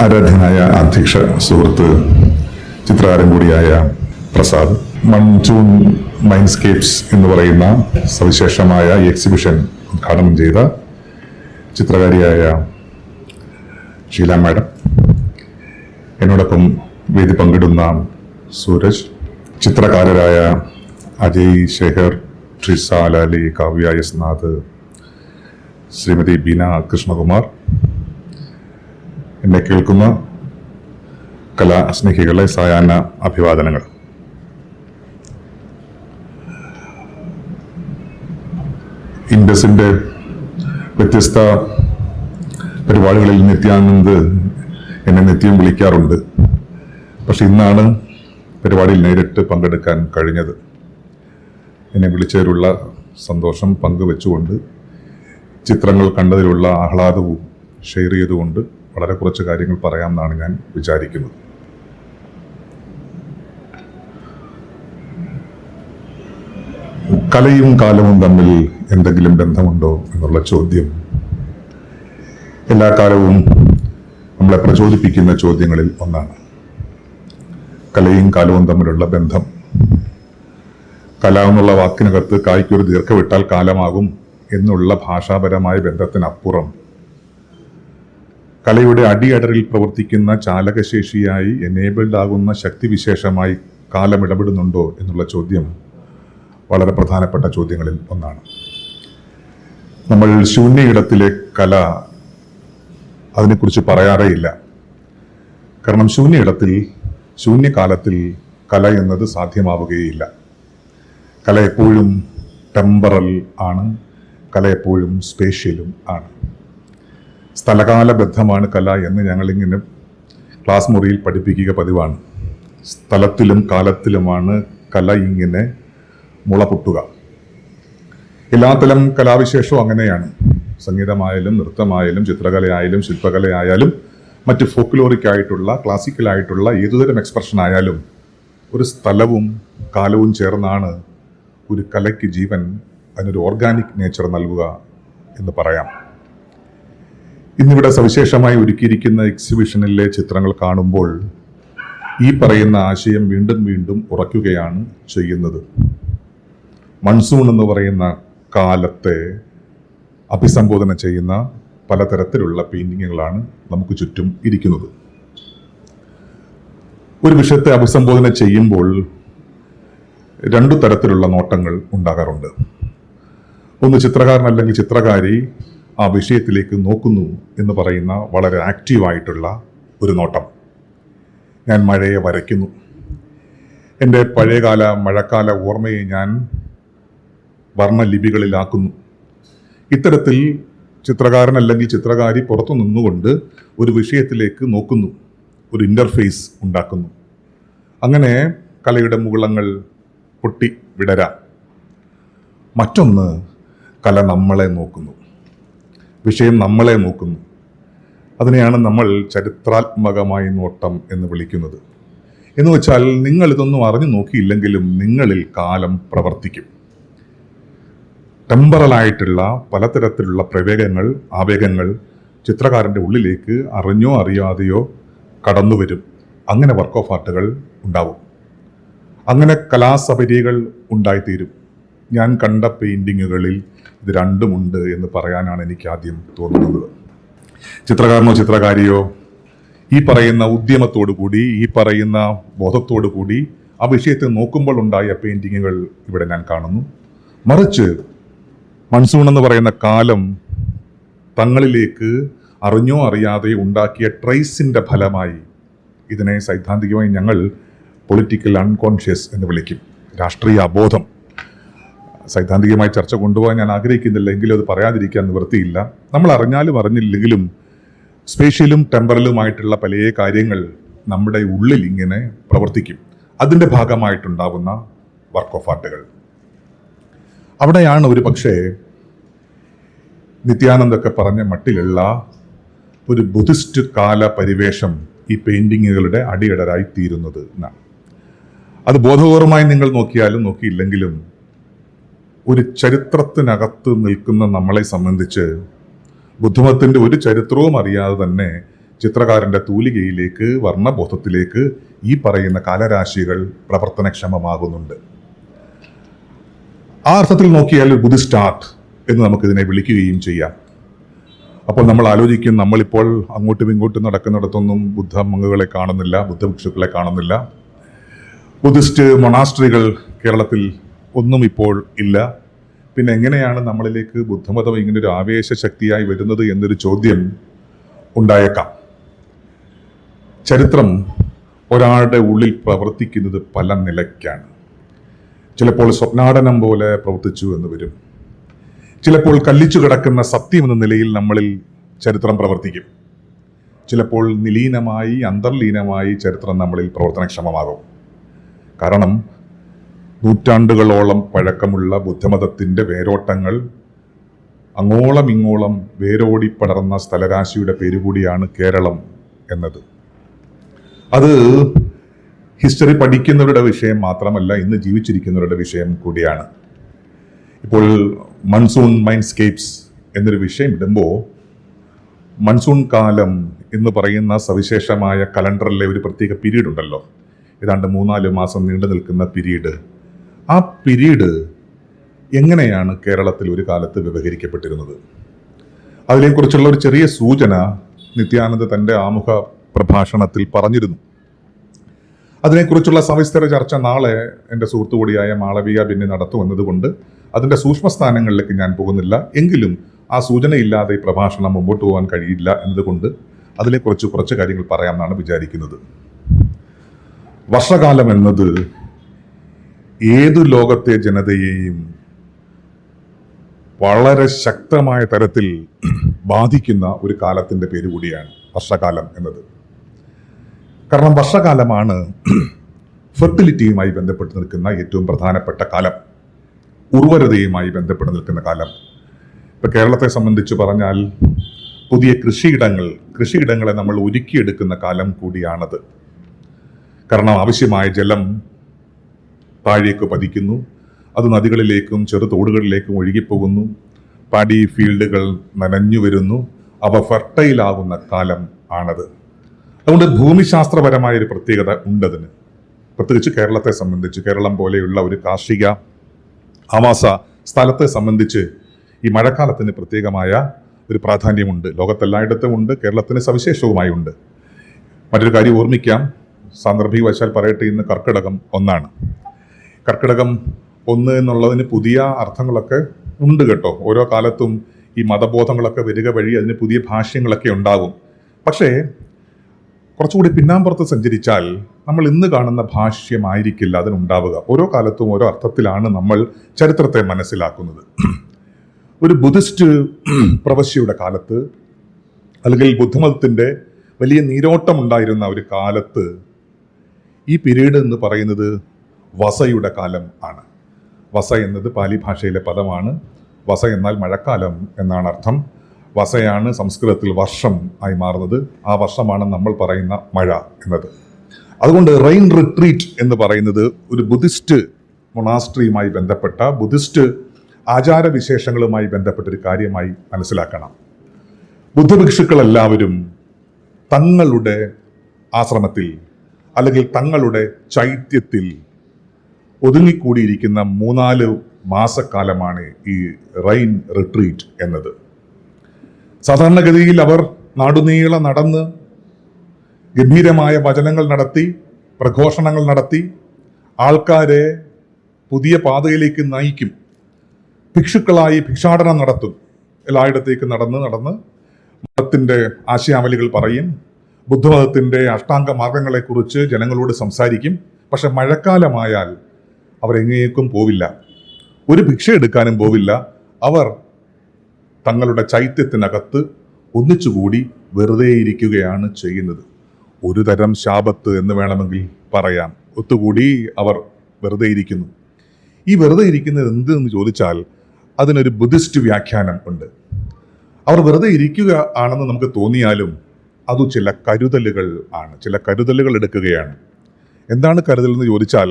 ആരാധ്യനായ അധ്യക്ഷ സുഹൃത്ത് ചിത്രകാരൻ കൂടിയായ പ്രസാദ്, മൺസൂൺ മൈൻഡ്സ്കേപ്സ് എന്ന് പറയുന്ന സവിശേഷമായ എക്സിബിഷൻ ഉദ്ഘാടനം ചെയ്ത ചിത്രകാരിയായ ഷീല മാഡം, എന്നോടൊപ്പം വേദി പങ്കിടുന്ന സൂരജ്, ചിത്രകാരരായ അജയ് ശേഖർ, ട്രിസ ലാലി, കാവ്യ യസ്നാഥ്, ശ്രീമതി ബീന കൃഷ്ണകുമാർ, എന്നെ കേൾക്കുന്ന കലാസ്നേഹികളെ സായാഹ്ന അഭിവാദനങ്ങൾ. ഇൻഡസിന്റെ വ്യത്യസ്ത പരിപാടികളിൽ നിത്യാനന്ദ് എന്നെ നിത്യം വിളിക്കാറുണ്ട്. പക്ഷെ ഇന്നാണ് പരിപാടിയിൽ നേരിട്ട് പങ്കെടുക്കാൻ കഴിഞ്ഞത്. എന്നെ വിളിച്ചതിലുള്ള സന്തോഷം പങ്കുവെച്ചുകൊണ്ട്, ചിത്രങ്ങൾ കണ്ടതിലുള്ള ആഹ്ലാദവും ഷെയർ ചെയ്തുകൊണ്ട് വളരെ കുറച്ച് കാര്യങ്ങൾ പറയാമെന്നാണ് ഞാൻ വിചാരിക്കുന്നത്. കലയും കാലവും തമ്മിൽ എന്തെങ്കിലും ബന്ധമുണ്ടോ എന്നുള്ള ചോദ്യം എല്ലാ കാലവും നമ്മളെ പ്രചോദിപ്പിക്കുന്ന ചോദ്യങ്ങളിൽ ഒന്നാണ്. കലയും കാലവും തമ്മിലുള്ള ബന്ധം. കല എന്നുള്ള വാക്കിനകത്ത് കായ്ക്കൊരു ദീർഘവിട്ടാൽ കാലമാകും എന്നുള്ള ഭാഷാപരമായ ബന്ധത്തിനപ്പുറം കലയുടെ അടിയടരിൽ പ്രവർത്തിക്കുന്ന ചാലകശേഷിയായി എനേബിൾഡ് ആകുന്ന ശക്തിവിശേഷമായി കാലം ഇടപെടുന്നുണ്ടോ എന്നുള്ള ചോദ്യം വളരെ പ്രധാനപ്പെട്ട ചോദ്യങ്ങളിൽ ഒന്നാണ്. നമ്മൾ ശൂന്യയിടത്തിലെ കല, അതിനെക്കുറിച്ച് പറയാറേയില്ല. കാരണം ശൂന്യയിടത്തിൽ, ശൂന്യകാലത്തിൽ കല എന്നത് സാധ്യമാവുകയില്ല. കല എപ്പോഴും ടെമ്പറൽ ആണ്, കല എപ്പോഴും സ്പേഷ്യലും ആണ്. സ്ഥലകാലബദ്ധമാണ് കല എന്ന് ഞങ്ങളിങ്ങനെ ക്ലാസ് മുറിയിൽ പഠിപ്പിക്കുക പതിവാണ്. സ്ഥലത്തിലും കാലത്തിലുമാണ് കല ഇങ്ങനെ മുളപൊട്ടുക. എല്ലാത്തരം കലാവിശേഷവും അങ്ങനെയാണ്. സംഗീതമായാലും നൃത്തമായാലും ചിത്രകലയായാലും ശില്പകലയായാലും മറ്റ് ഫോക്ലോറിക് ആയിട്ടുള്ള ക്ലാസിക്കലായിട്ടുള്ള ഏതുതരം എക്സ്പ്രഷൻ ആയാലും ഒരു സ്ഥലവും കാലവും ചേർന്നാണ് ഒരു കലയ്ക്ക് ജീവൻ, അതിനൊരു ഓർഗാനിക് നേച്ചർ നൽകുക എന്ന് പറയാം. ഇന്നിവിടെ സവിശേഷമായി ഒരുക്കിയിരിക്കുന്ന എക്സിബിഷനിലെ ചിത്രങ്ങൾ കാണുമ്പോൾ ഈ പറയുന്ന ആശയം വീണ്ടും വീണ്ടും ഉറയ്ക്കുകയാണ് ചെയ്യുന്നത്. മൺസൂൺ എന്ന് പറയുന്ന കാലത്തെ അഭിസംബോധന ചെയ്യുന്ന പലതരത്തിലുള്ള പെയിന്റിങ്ങുകളാണ് നമുക്ക് ചുറ്റും ഇരിക്കുന്നത്. ഒരു വിഷയത്തെ അഭിസംബോധന ചെയ്യുമ്പോൾ രണ്ടു തരത്തിലുള്ള നോട്ടങ്ങൾ ഉണ്ടാകാറുണ്ട്. ഒന്ന്, ചിത്രകാരൻ അല്ലെങ്കിൽ ചിത്രകാരി ആ വിഷയത്തിലേക്ക് നോക്കുന്നു എന്ന് പറയുന്ന വളരെ ആക്റ്റീവായിട്ടുള്ള ഒരു നോട്ടം. ഞാൻ മഴയെ വരയ്ക്കുന്നു, എൻ്റെ പഴയകാല മഴക്കാല ഓർമ്മയെ ഞാൻ വർണ്ണലിപികളിലാക്കുന്നു. ഇത്തരത്തിൽ ചിത്രകാരൻ അല്ലെങ്കിൽ ചിത്രകാരി പുറത്തു നിന്നുകൊണ്ട് ഒരു വിഷയത്തിലേക്ക് നോക്കുന്നു, ഒരു ഇൻ്റർഫേസ് ഉണ്ടാക്കുന്നു. അങ്ങനെ കലയുടെ മുകുളങ്ങൾ പൊട്ടി വിടരാം. മറ്റൊന്ന്, കല നമ്മളെ നോക്കുന്നു, വിഷയം നമ്മളെ നോക്കുന്നു. അതിനെയാണ് നമ്മൾ ചരിത്രാത്മകമായ നോട്ടം എന്ന് വിളിക്കുന്നത്. എന്ന് വെച്ചാൽ, നിങ്ങൾ ഇതൊന്നും അറിഞ്ഞു നോക്കിയില്ലെങ്കിലും നിങ്ങളിൽ കാലം പ്രവർത്തിക്കും. ടെമ്പറലായിട്ടുള്ള പലതരത്തിലുള്ള പ്രവേഗങ്ങൾ, ആവേഗങ്ങൾ ചിത്രകാരൻ്റെ ഉള്ളിലേക്ക് അറിഞ്ഞോ അറിയാതെയോ കടന്നു വരും. അങ്ങനെ വർക്ക് ഓഫ് ആർട്ടുകൾ ഉണ്ടാവും. അങ്ങനെ കലാസപര്യകൾ ഉണ്ടായിത്തീരും. ഞാൻ കണ്ട പെയിൻറ്റിങ്ങുകളിൽ ഇത് രണ്ടുമുണ്ട് എന്ന് പറയാനാണ് എനിക്ക് ആദ്യം തോന്നുന്നത്. ചിത്രകാരനോ ചിത്രകാരിയോ ഈ പറയുന്ന ഉദ്യമത്തോടു കൂടി, ഈ പറയുന്ന ബോധത്തോടു കൂടി ആ വിഷയത്തെ നോക്കുമ്പോൾ ഉണ്ടായ പെയിൻറ്റിങ്ങുകൾ ഇവിടെ ഞാൻ കാണുന്നു. മറിച്ച് മൺസൂൺ എന്ന് പറയുന്ന കാലം തങ്ങളിലേക്ക് അറിഞ്ഞോ അറിയാതെ ഉണ്ടാക്കിയ ട്രേസിൻ്റെ ഫലമായി, ഇതിനെ സൈദ്ധാന്തികമായി ഞങ്ങൾ പൊളിറ്റിക്കൽ അൺകോൺഷ്യസ് എന്ന് വിളിക്കും, രാഷ്ട്രീയ അബോധം. സൈദ്ധാന്തികമായി ചർച്ച കൊണ്ടുപോകാൻ ഞാൻ ആഗ്രഹിക്കുന്നില്ല, എങ്കിലും അത് പറയാതിരിക്കാൻ നിവൃത്തിയില്ല. നമ്മൾ അറിഞ്ഞാലും അറിഞ്ഞില്ലെങ്കിലും സ്പേഷ്യലും ടെമ്പറലുമായിട്ടുള്ള പല കാര്യങ്ങൾ നമ്മുടെ ഉള്ളിൽ ഇങ്ങനെ പ്രവർത്തിക്കും. അതിൻ്റെ ഭാഗമായിട്ടുണ്ടാവുന്ന വർക്ക് ഓഫ് ആർട്ടുകൾ. അവിടെയാണ് ഒരു പക്ഷേ നിത്യാനന്ദൊക്കെ പറഞ്ഞ മട്ടിലുള്ള ഒരു ബുദ്ധിസ്റ്റ് കാല പരിവേഷം ഈ പെയിൻറ്റിങ്ങുകളുടെ അടിയടരായി തീരുന്നത് എന്നാണ്. അത് ബോധപൂർവമായി നിങ്ങൾ നോക്കിയാലും നോക്കിയില്ലെങ്കിലും ഒരു ചരിത്രത്തിനകത്ത് നിൽക്കുന്ന നമ്മളെ സംബന്ധിച്ച് ബുദ്ധമതത്തിൻ്റെ ഒരു ചരിത്രവും അറിയാതെ തന്നെ ചിത്രകാരന്റെ തൂലികയിലേക്ക്, വർണ്ണബോധത്തിലേക്ക് ഈ പറയുന്ന കാലരാശികൾ പ്രവർത്തനക്ഷമമാകുന്നുണ്ട്. ആ അർത്ഥത്തിൽ നോക്കിയാൽ ബുദ്ധിസ്റ്റ് ആർട്ട് എന്ന് നമുക്കിതിനെ വിളിക്കുകയും ചെയ്യാം. അപ്പോൾ നമ്മൾ ആലോചിക്കും, നമ്മളിപ്പോൾ അങ്ങോട്ടും ഇങ്ങോട്ടും നടക്കുന്നിടത്തൊന്നും ബുദ്ധ മങ്ങുകളെ കാണുന്നില്ല, ബുദ്ധഭിക്ഷുക്കളെ കാണുന്നില്ല, ബുദ്ധിസ്റ്റ് മൊണാസ്ട്രികൾ കേരളത്തിൽ ഒന്നും ഇപ്പോൾ ഇല്ല, പിന്നെ എങ്ങനെയാണ് നമ്മളിലേക്ക് ബുദ്ധമതം ഇങ്ങനൊരു ആവേശ ശക്തിയായി വരുന്നത് എന്നൊരു ചോദ്യം ഉണ്ടായേക്കാം. ചരിത്രം ഒരാളുടെ ഉള്ളിൽ പ്രവർത്തിക്കുന്നത് പല നിലയ്ക്കാണ്. ചിലപ്പോൾ സ്വപ്നാടനം പോലെ പ്രവർത്തിച്ചു എന്ന് വരും. ചിലപ്പോൾ കല്ലിച്ചു കിടക്കുന്ന സത്യം എന്ന നിലയിൽ നമ്മളിൽ ചരിത്രം പ്രവർത്തിക്കും. ചിലപ്പോൾ നിലീനമായി, അന്തർലീനമായി ചരിത്രം നമ്മളിൽ പ്രവർത്തനക്ഷമമാകും. കാരണം നൂറ്റാണ്ടുകളോളം പഴക്കമുള്ള ബുദ്ധമതത്തിൻ്റെ വേരോട്ടങ്ങൾ അങ്ങോളം ഇങ്ങോളം വേരോടി പടർന്ന സ്ഥലരാശിയുടെ പേരുകൂടിയാണ് കേരളം എന്നത്. അത് ഹിസ്റ്ററി പഠിക്കുന്നവരുടെ വിഷയം മാത്രമല്ല, ഇന്ന് ജീവിച്ചിരിക്കുന്നവരുടെ വിഷയം കൂടിയാണ്. ഇപ്പോൾ മൺസൂൺ മൈൻഡ്സ്കേപ്സ് എന്നൊരു വിഷയം ഇടുമ്പോൾ മൺസൂൺ കാലം എന്ന് പറയുന്ന സവിശേഷമായ കലണ്ടറിലെ ഒരു പ്രത്യേക പീരീഡ് ഉണ്ടല്ലോ, ഏതാണ്ട് 3-4 മാസം നീണ്ടു നിൽക്കുന്ന പീരീഡ്. ആ പീരീഡ് എങ്ങനെയാണ് കേരളത്തിൽ ഒരു കാലത്ത് വ്യവഹരിക്കപ്പെട്ടിരുന്നത്, അതിനെക്കുറിച്ചുള്ള ഒരു ചെറിയ സൂചന നിത്യാനന്ദ തൻ്റെ ആമുഖ പ്രഭാഷണത്തിൽ പറഞ്ഞിരുന്നു. അതിനെക്കുറിച്ചുള്ള സവിസ്തര ചർച്ച നാളെ എൻ്റെ സുഹൃത്തുകൂടിയായ മാളവിക ബിന്നി നടത്തുമെന്നതുകൊണ്ട് അതിൻ്റെ സൂക്ഷ്മസ്ഥാനങ്ങളിലേക്ക് ഞാൻ പോകുന്നില്ല. എങ്കിലും ആ സൂചനയില്ലാതെ ഈ പ്രഭാഷണം മുമ്പോട്ട് പോകാൻ കഴിയില്ല എന്നതുകൊണ്ട് അതിനെക്കുറിച്ച് കുറച്ച് കാര്യങ്ങൾ പറയാമെന്നാണ് വിചാരിക്കുന്നത്. വർഷകാലം എന്നത് ഏതു ലോകത്തെ ജനതയെയും വളരെ ശക്തമായ തരത്തിൽ ബാധിക്കുന്ന ഒരു കാലത്തിൻ്റെ പേര് കൂടിയാണ് വർഷകാലം എന്നത്. കാരണം വർഷകാലമാണ് ഫെർട്ടിലിറ്റിയുമായി ബന്ധപ്പെട്ട് നിൽക്കുന്ന ഏറ്റവും പ്രധാനപ്പെട്ട കാലം, ഉർവരതയുമായി ബന്ധപ്പെട്ട് നിൽക്കുന്ന കാലം. ഇപ്പം കേരളത്തെ സംബന്ധിച്ച് പറഞ്ഞാൽ പുതിയ കൃഷിയിടങ്ങളെ നമ്മൾ ഒരുക്കിയെടുക്കുന്ന കാലം കൂടിയാണത്. കാരണം ആവശ്യമായ ജലം താഴേക്ക് പതിക്കുന്നു, അത് നദികളിലേക്കും ചെറുതോടുകളിലേക്കും ഒഴുകിപ്പോകുന്നു, പാടി ഫീൽഡുകൾ നനഞ്ഞു വരുന്നു, അവ ഫെർട്ടൈലാകുന്ന കാലം ആണത്. അതുകൊണ്ട് ഭൂമിശാസ്ത്രപരമായൊരു പ്രത്യേകത ഉണ്ടതിന്. പ്രത്യേകിച്ച് കേരളത്തെ സംബന്ധിച്ച്, കേരളം പോലെയുള്ള ഒരു കാർഷിക ആവാസ സ്ഥലത്തെ സംബന്ധിച്ച് ഈ മഴക്കാലത്തിന് പ്രത്യേകമായ ഒരു പ്രാധാന്യമുണ്ട്. ലോകത്തെല്ലായിടത്തും ഉണ്ട്, കേരളത്തിന് സവിശേഷവുമായി ഉണ്ട്. മറ്റൊരു കാര്യം ഓർമ്മിക്കാം, സാന്ദർഭികവശാൽ പറയട്ടെ, ഇന്ന് കർക്കിടകം 1 കർക്കിടകം 1 എന്നുള്ളതിന് പുതിയ അർത്ഥങ്ങളൊക്കെ ഉണ്ട് കേട്ടോ. ഓരോ കാലത്തും ഈ മതബോധങ്ങളൊക്കെ വരിക വഴി അതിന് പുതിയ ഭാഷ്യങ്ങളൊക്കെ ഉണ്ടാകും. പക്ഷേ കുറച്ചുകൂടി പിന്നാമ്പുറത്ത് സഞ്ചരിച്ചാൽ നമ്മൾ ഇന്ന് കാണുന്ന ഭാഷ്യമായിരിക്കില്ല അതിനുണ്ടാവുക. ഓരോ കാലത്തും ഓരോ അർത്ഥത്തിലാണ് നമ്മൾ ചരിത്രത്തെ മനസ്സിലാക്കുന്നത്. ഒരു ബുദ്ധിസ്റ്റ് പ്രവശ്യയുടെ കാലത്ത്, അല്ലെങ്കിൽ ബുദ്ധമതത്തിൻ്റെ വലിയ നീരോട്ടമുണ്ടായിരുന്ന ഒരു കാലത്ത് ഈ പീരീഡ് എന്ന് പറയുന്നത് വസയുടെ കാലം ആണ്. വസ എന്നത് പാലി ഭാഷയിലെ പദമാണ്. വസ എന്നാൽ മഴക്കാലം എന്നാണ് അർത്ഥം. വസയാണ് സംസ്കൃതത്തിൽ വർഷം ആയി മാറുന്നത്. ആ വർഷമാണ് നമ്മൾ പറയുന്ന മഴ എന്നത്. അതുകൊണ്ട് റെയിൻ റിട്രീറ്റ് എന്ന് പറയുന്നത് ഒരു ബുദ്ധിസ്റ്റ് മൊണാസ്ട്രിയുമായി ബന്ധപ്പെട്ട, ബുദ്ധിസ്റ്റ് ആചാരവിശേഷങ്ങളുമായി ബന്ധപ്പെട്ടൊരു കാര്യമായി മനസ്സിലാക്കണം. ബുദ്ധഭിക്ഷുക്കളെല്ലാവരും തങ്ങളുടെ ആശ്രമത്തിൽ അല്ലെങ്കിൽ തങ്ങളുടെ ചൈത്യത്തിൽ ഒതുങ്ങിക്കൂടിയിരിക്കുന്ന 3-4 മാസക്കാലമാണ് ഈ റെയിൻ റിട്രീറ്റ് എന്നത്. സാധാരണഗതിയിൽ അവർ നാടുനീളെ നടന്ന് ഗംഭീരമായ വചനങ്ങൾ നടത്തി, പ്രഘോഷണങ്ങൾ നടത്തി ആൾക്കാരെ പുതിയ പാതയിലേക്ക് നയിക്കും. ഭിക്ഷുക്കളായി ഭിക്ഷാടനം നടത്തും. എല്ലായിടത്തേക്ക് നടന്ന് മതത്തിൻ്റെ ആശയാവലികൾ പറയും, ബുദ്ധമതത്തിൻ്റെ അഷ്ടാംഗ മാർഗങ്ങളെക്കുറിച്ച് ജനങ്ങളോട് സംസാരിക്കും. പക്ഷെ മഴക്കാലമായാൽ അവരെങ്ങേക്കും പോവില്ല, ഒരു ഭിക്ഷ എടുക്കാനും പോവില്ല. അവർ തങ്ങളുടെ ചൈത്യത്തിനകത്ത് ഒന്നിച്ചുകൂടി വെറുതെ ഇരിക്കുകയാണ് ചെയ്യുന്നത്. ഒരു തരം ശാപത്ത് എന്ന് വേണമെങ്കിൽ പറയാം. ഒത്തുകൂടി അവർ വെറുതെ ഇരിക്കുന്നു. ഈ വെറുതെ ഇരിക്കുന്നത് എന്തെന്ന് ചോദിച്ചാൽ അതിനൊരു ബുദ്ധിസ്റ്റ് വ്യാഖ്യാനം ഉണ്ട്. അവർ വെറുതെ ഇരിക്കുക ആണെന്ന് നമുക്ക് തോന്നിയാലും അത് ചില കരുതലുകൾ ആണ്, ചില കരുതലുകൾ എടുക്കുകയാണ്. എന്താണ് കരുതൽ എന്ന് ചോദിച്ചാൽ,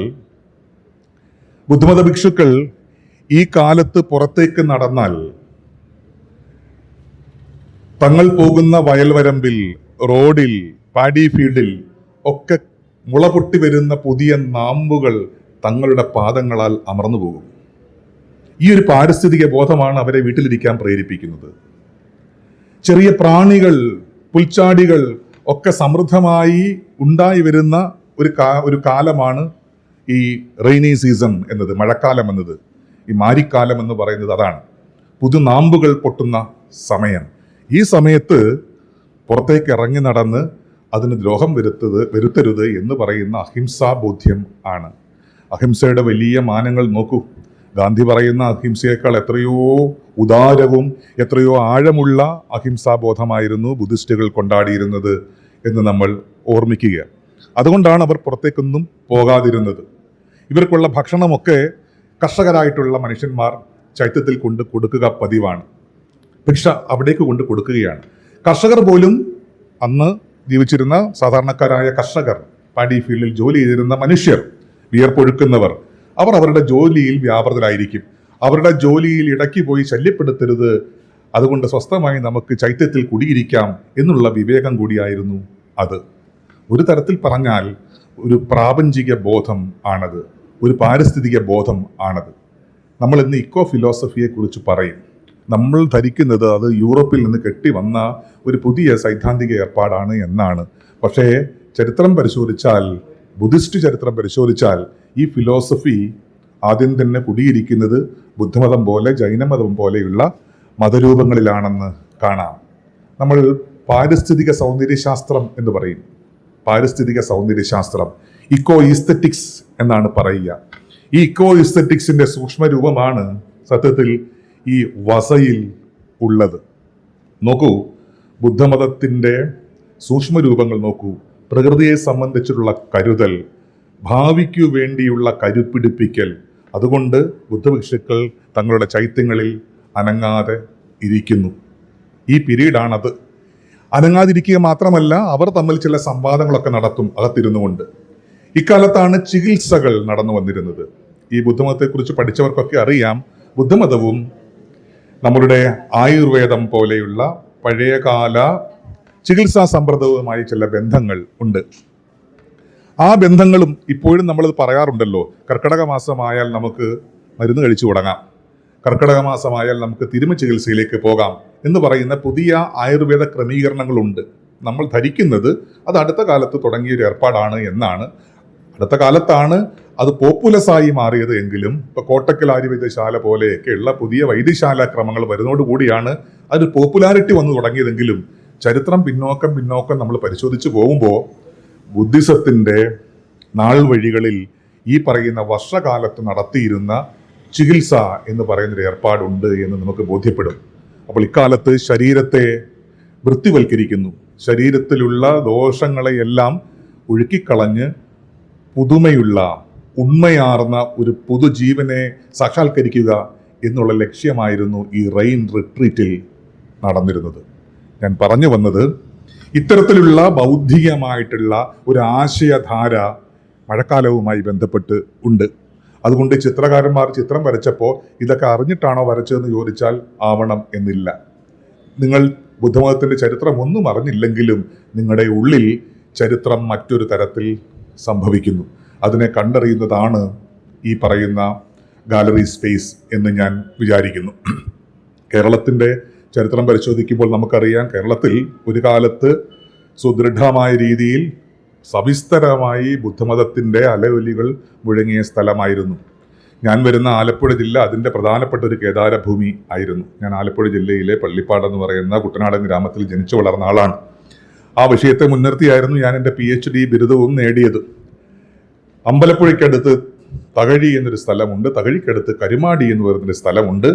ബുദ്ധമത ഭിക്ഷുക്കൾ ഈ കാലത്ത് പുറത്തേക്ക് നടന്നാൽ തങ്ങൾ പോകുന്ന വയൽവരമ്പിൽ റോഡിൽ, പാഡി ഫീൽഡിൽ ഒക്കെ മുളപൊട്ടി വരുന്ന പുതിയ നാമ്പുകൾ തങ്ങളുടെ പാദങ്ങളാൽ അമർന്നു പോകും. ഈ ഒരു പാരിസ്ഥിതിക ബോധമാണ് അവരെ വീട്ടിലിരിക്കാൻ പ്രേരിപ്പിക്കുന്നത്. ചെറിയ പ്രാണികൾ, പുൽച്ചാടികൾ ഒക്കെ സമൃദ്ധമായി ഉണ്ടായി വരുന്ന ഒരു കാലമാണ് ഈ റെയിനി സീസൺ എന്നത്, മഴക്കാലം എന്നത്. ഈ മാരിക്കാലം എന്ന് പറയുന്നത് അതാണ്. പുതുനാമ്പുകൾ പൊട്ടുന്ന സമയം. ഈ സമയത്ത് പുറത്തേക്ക് ഇറങ്ങി നടന്ന് അതിന് ദ്രോഹം വരുത്തരുത് എന്ന് പറയുന്ന അഹിംസാ ബോധ്യം ആണ്. അഹിംസയുടെ വലിയ മാനങ്ങൾ നോക്കൂ. ഗാന്ധി പറയുന്ന അഹിംസയേക്കാൾ എത്രയോ ഉദാരവും എത്രയോ ആഴമുള്ള അഹിംസാബോധമായിരുന്നു ബുദ്ധിസ്റ്റുകൾ കൊണ്ടാടിയിരുന്നത് എന്ന് നമ്മൾ ഓർമ്മിക്കുക. അതുകൊണ്ടാണ് അവർ പുറത്തേക്കൊന്നും പോകാതിരുന്നത്. ഇവർക്കുള്ള ഭക്ഷണമൊക്കെ കർഷകരായിട്ടുള്ള മനുഷ്യന്മാർ ചൈത്യത്തിൽ കൊണ്ട് കൊടുക്കുക പതിവാണ്. ഭിക്ഷ അവിടേക്ക് കൊണ്ട് കൊടുക്കുകയാണ്. കർഷകർ പോലും, അന്ന് ജീവിച്ചിരുന്ന സാധാരണക്കാരായ കർഷകർ, പാഡി ഫീൽഡിൽ ജോലി ചെയ്തിരുന്ന മനുഷ്യർ, വിയർപ്പൊഴുക്കുന്നവർ, അവർ അവരുടെ ജോലിയിൽ വ്യാപൃതരായിരിക്കും. അവരുടെ ജോലിയിൽ ഇടയ്ക്ക് പോയി ശല്യപ്പെടുത്തരുത്, അതുകൊണ്ട് സ്വസ്ഥമായി നമുക്ക് ചൈത്യത്തിൽ കുടിയിരിക്കാം എന്നുള്ള വിവേകം കൂടിയായിരുന്നു അത്. ഒരു തരത്തിൽ പറഞ്ഞാൽ ഒരു പ്രാപഞ്ചിക ബോധം ആണത്, ഒരു പാരിസ്ഥിതിക ബോധം ആണത്. നമ്മൾ ഇന്ന് ഇക്കോ ഫിലോസഫിയെ കുറിച്ച് പറയും. നമ്മൾ ധരിക്കുന്നത് അത് യൂറോപ്പിൽ നിന്ന് കെട്ടി വന്ന ഒരു പുതിയ സൈദ്ധാന്തിക ഏർപ്പാടാണ് എന്നാണ്. പക്ഷേ ചരിത്രം പരിശോധിച്ചാൽ, ബുദ്ധിസ്റ്റ് ചരിത്രം പരിശോധിച്ചാൽ, ഈ ഫിലോസഫി ആദ്യം തന്നെ കുടിയിരിക്കുന്നത് ബുദ്ധമതം പോലെ ജൈനമതം പോലെയുള്ള മതരൂപങ്ങളിലാണെന്ന് കാണാം. നമ്മൾ പാരിസ്ഥിതിക സൗന്ദര്യശാസ്ത്രം എന്ന് പറയും. പാരിസ്ഥിതിക സൗന്ദര്യശാസ്ത്രം, ഇക്കോ ഈസ്തറ്റിക്സ് എന്നാണ് പറയുക. ഈ ഇക്കോ ഈസ്തറ്റിക്സിന്റെ സൂക്ഷ്മരൂപമാണ് സത്യത്തിൽ ഈ വസയിൽ ഉള്ളത്. നോക്കൂ, ബുദ്ധമതത്തിൻ്റെ സൂക്ഷ്മരൂപങ്ങൾ നോക്കൂ. പ്രകൃതിയെ സംബന്ധിച്ചിട്ടുള്ള കരുതൽ, ഭാവിക്കു വേണ്ടിയുള്ള കരുപ്പിടിപ്പിക്കൽ. അതുകൊണ്ട് ബുദ്ധഭിക്ഷുക്കൾ തങ്ങളുടെ ചൈത്യങ്ങളിൽ അനങ്ങാതെ ഇരിക്കുന്നു. ഈ പീരീഡാണത്. അനങ്ങാതിരിക്കുക മാത്രമല്ല, അവർ തമ്മിൽ ചില സംവാദങ്ങളൊക്കെ നടത്തും അകത്തിരുന്നുകൊണ്ട്. ഇക്കാലത്താണ് ചികിത്സകൾ നടന്നു വന്നിരുന്നത്. ഈ ബുദ്ധമതത്തെക്കുറിച്ച് പഠിച്ചവർക്കൊക്കെ അറിയാം, ബുദ്ധമതവും നമ്മളുടെ ആയുർവേദം പോലെയുള്ള പഴയകാല ചികിത്സാ സമ്പ്രദായവുമായി ചില ബന്ധങ്ങൾ ഉണ്ട്. ആ ബന്ധങ്ങളും ഇപ്പോഴും നമ്മളത് പറയാറുണ്ടല്ലോ. കർക്കിടക മാസമായാൽ നമുക്ക് മരുന്ന് കഴിച്ചു തുടങ്ങാം, കർക്കിടക മാസമായാൽ നമുക്ക് തിരുമ ചികിത്സയിലേക്ക് പോകാം എന്ന് പറയുന്ന പുതിയ ആയുർവേദ ക്രമീകരണങ്ങളുണ്ട്. നമ്മൾ ധരിക്കുന്നത് അത് അടുത്ത കാലത്ത് തുടങ്ങിയൊരു ഏർപ്പാടാണ് എന്നാണ്. അടുത്ത കാലത്താണ് അത് പോപ്പുലസായി മാറിയത് എങ്കിലും ഇപ്പൊ കോട്ടക്കൽ ആയുർവേദശാല പോലെയൊക്കെയുള്ള പുതിയ വൈദ്യശാല ക്രമങ്ങൾ വരുന്നതോടുകൂടിയാണ് അതിന് പോപ്പുലാരിറ്റി വന്നു തുടങ്ങിയതെങ്കിലും ചരിത്രം പിന്നോക്കം നമ്മൾ പരിശോധിച്ച് പോകുമ്പോൾ ബുദ്ധിസത്തിന്റെ നാൾ വഴികളിൽ ഈ പറയുന്ന വർഷകാലത്ത് നടത്തിയിരുന്ന ചികിത്സ എന്ന് പറയുന്നൊരു ഏർപ്പാടുണ്ട് എന്ന് നമുക്ക് ബോധ്യപ്പെടും. അപ്പോൾ ഇക്കാലത്ത് ശരീരത്തെ വൃത്തിവൽക്കരിക്കുന്നു. ശരീരത്തിലുള്ള ദോഷങ്ങളെയെല്ലാം ഒഴുക്കിക്കളഞ്ഞ് പുതുമയുള്ള, ഉണ്മയാർന്ന ഒരു പുതുജീവനെ സാക്ഷാത്കരിക്കുക എന്നുള്ള ലക്ഷ്യമായിരുന്നു ഈ റെയിൻ റിട്രീറ്റിൽ നടന്നിരുന്നത്. ഞാൻ പറഞ്ഞു വന്നത്, ഇത്തരത്തിലുള്ള ബൗദ്ധികമായിട്ടുള്ള ഒരു ആശയധാര മഴക്കാലവുമായി ബന്ധപ്പെട്ട് ഉണ്ട്. അതുകൊണ്ട് ചിത്രകാരന്മാർ ചിത്രം വരച്ചപ്പോൾ ഇതൊക്കെ അറിഞ്ഞിട്ടാണോ വരച്ചതെന്ന് ചോദിച്ചാൽ ആവണം എന്നില്ല. നിങ്ങൾ ബുദ്ധമതത്തിൻ്റെ ചരിത്രം ഒന്നും അറിഞ്ഞില്ലെങ്കിലും നിങ്ങളുടെ ഉള്ളിൽ ചരിത്രം മറ്റൊരു തരത്തിൽ സംഭവിക്കുന്നു. അതിനെ കണ്ടറിയുന്നതാണ് ഈ പറയുന്ന ഗാലറി സ്പേസ് എന്ന് ഞാൻ വിചാരിക്കുന്നു. കേരളത്തിൻ്റെ ചരിത്രം പരിശോധിക്കുമ്പോൾ നമുക്കറിയാം, കേരളത്തിൽ ഒരു കാലത്ത് സുദൃഢമായ രീതിയിൽ സവിസ്തരമായി ബുദ്ധമതത്തിൻ്റെ അലയൊലികൾ മുഴങ്ങിയ സ്ഥലമായിരുന്നു. ഞാൻ വരുന്ന ആലപ്പുഴ ജില്ല അതിൻ്റെ പ്രധാനപ്പെട്ട ഒരു കേദാരഭൂമി ആയിരുന്നു. ഞാൻ ആലപ്പുഴ ജില്ലയിലെ പള്ളിപ്പാട് എന്ന് പറയുന്ന കുട്ടനാടൻ ഗ്രാമത്തിൽ ജനിച്ചു വളർന്ന ആളാണ്. ആ വിഷയത്തെ മുൻനിർത്തിയായിരുന്നു ഞാൻ എൻ്റെ PhD ബിരുദവും നേടിയത്. അമ്പലപ്പുഴയ്ക്കടുത്ത് തകഴി എന്നൊരു സ്ഥലമുണ്ട്, തകഴിക്കടുത്ത് കരുമാടി എന്ന് പറയുന്നൊരു സ്ഥലമുണ്ട്.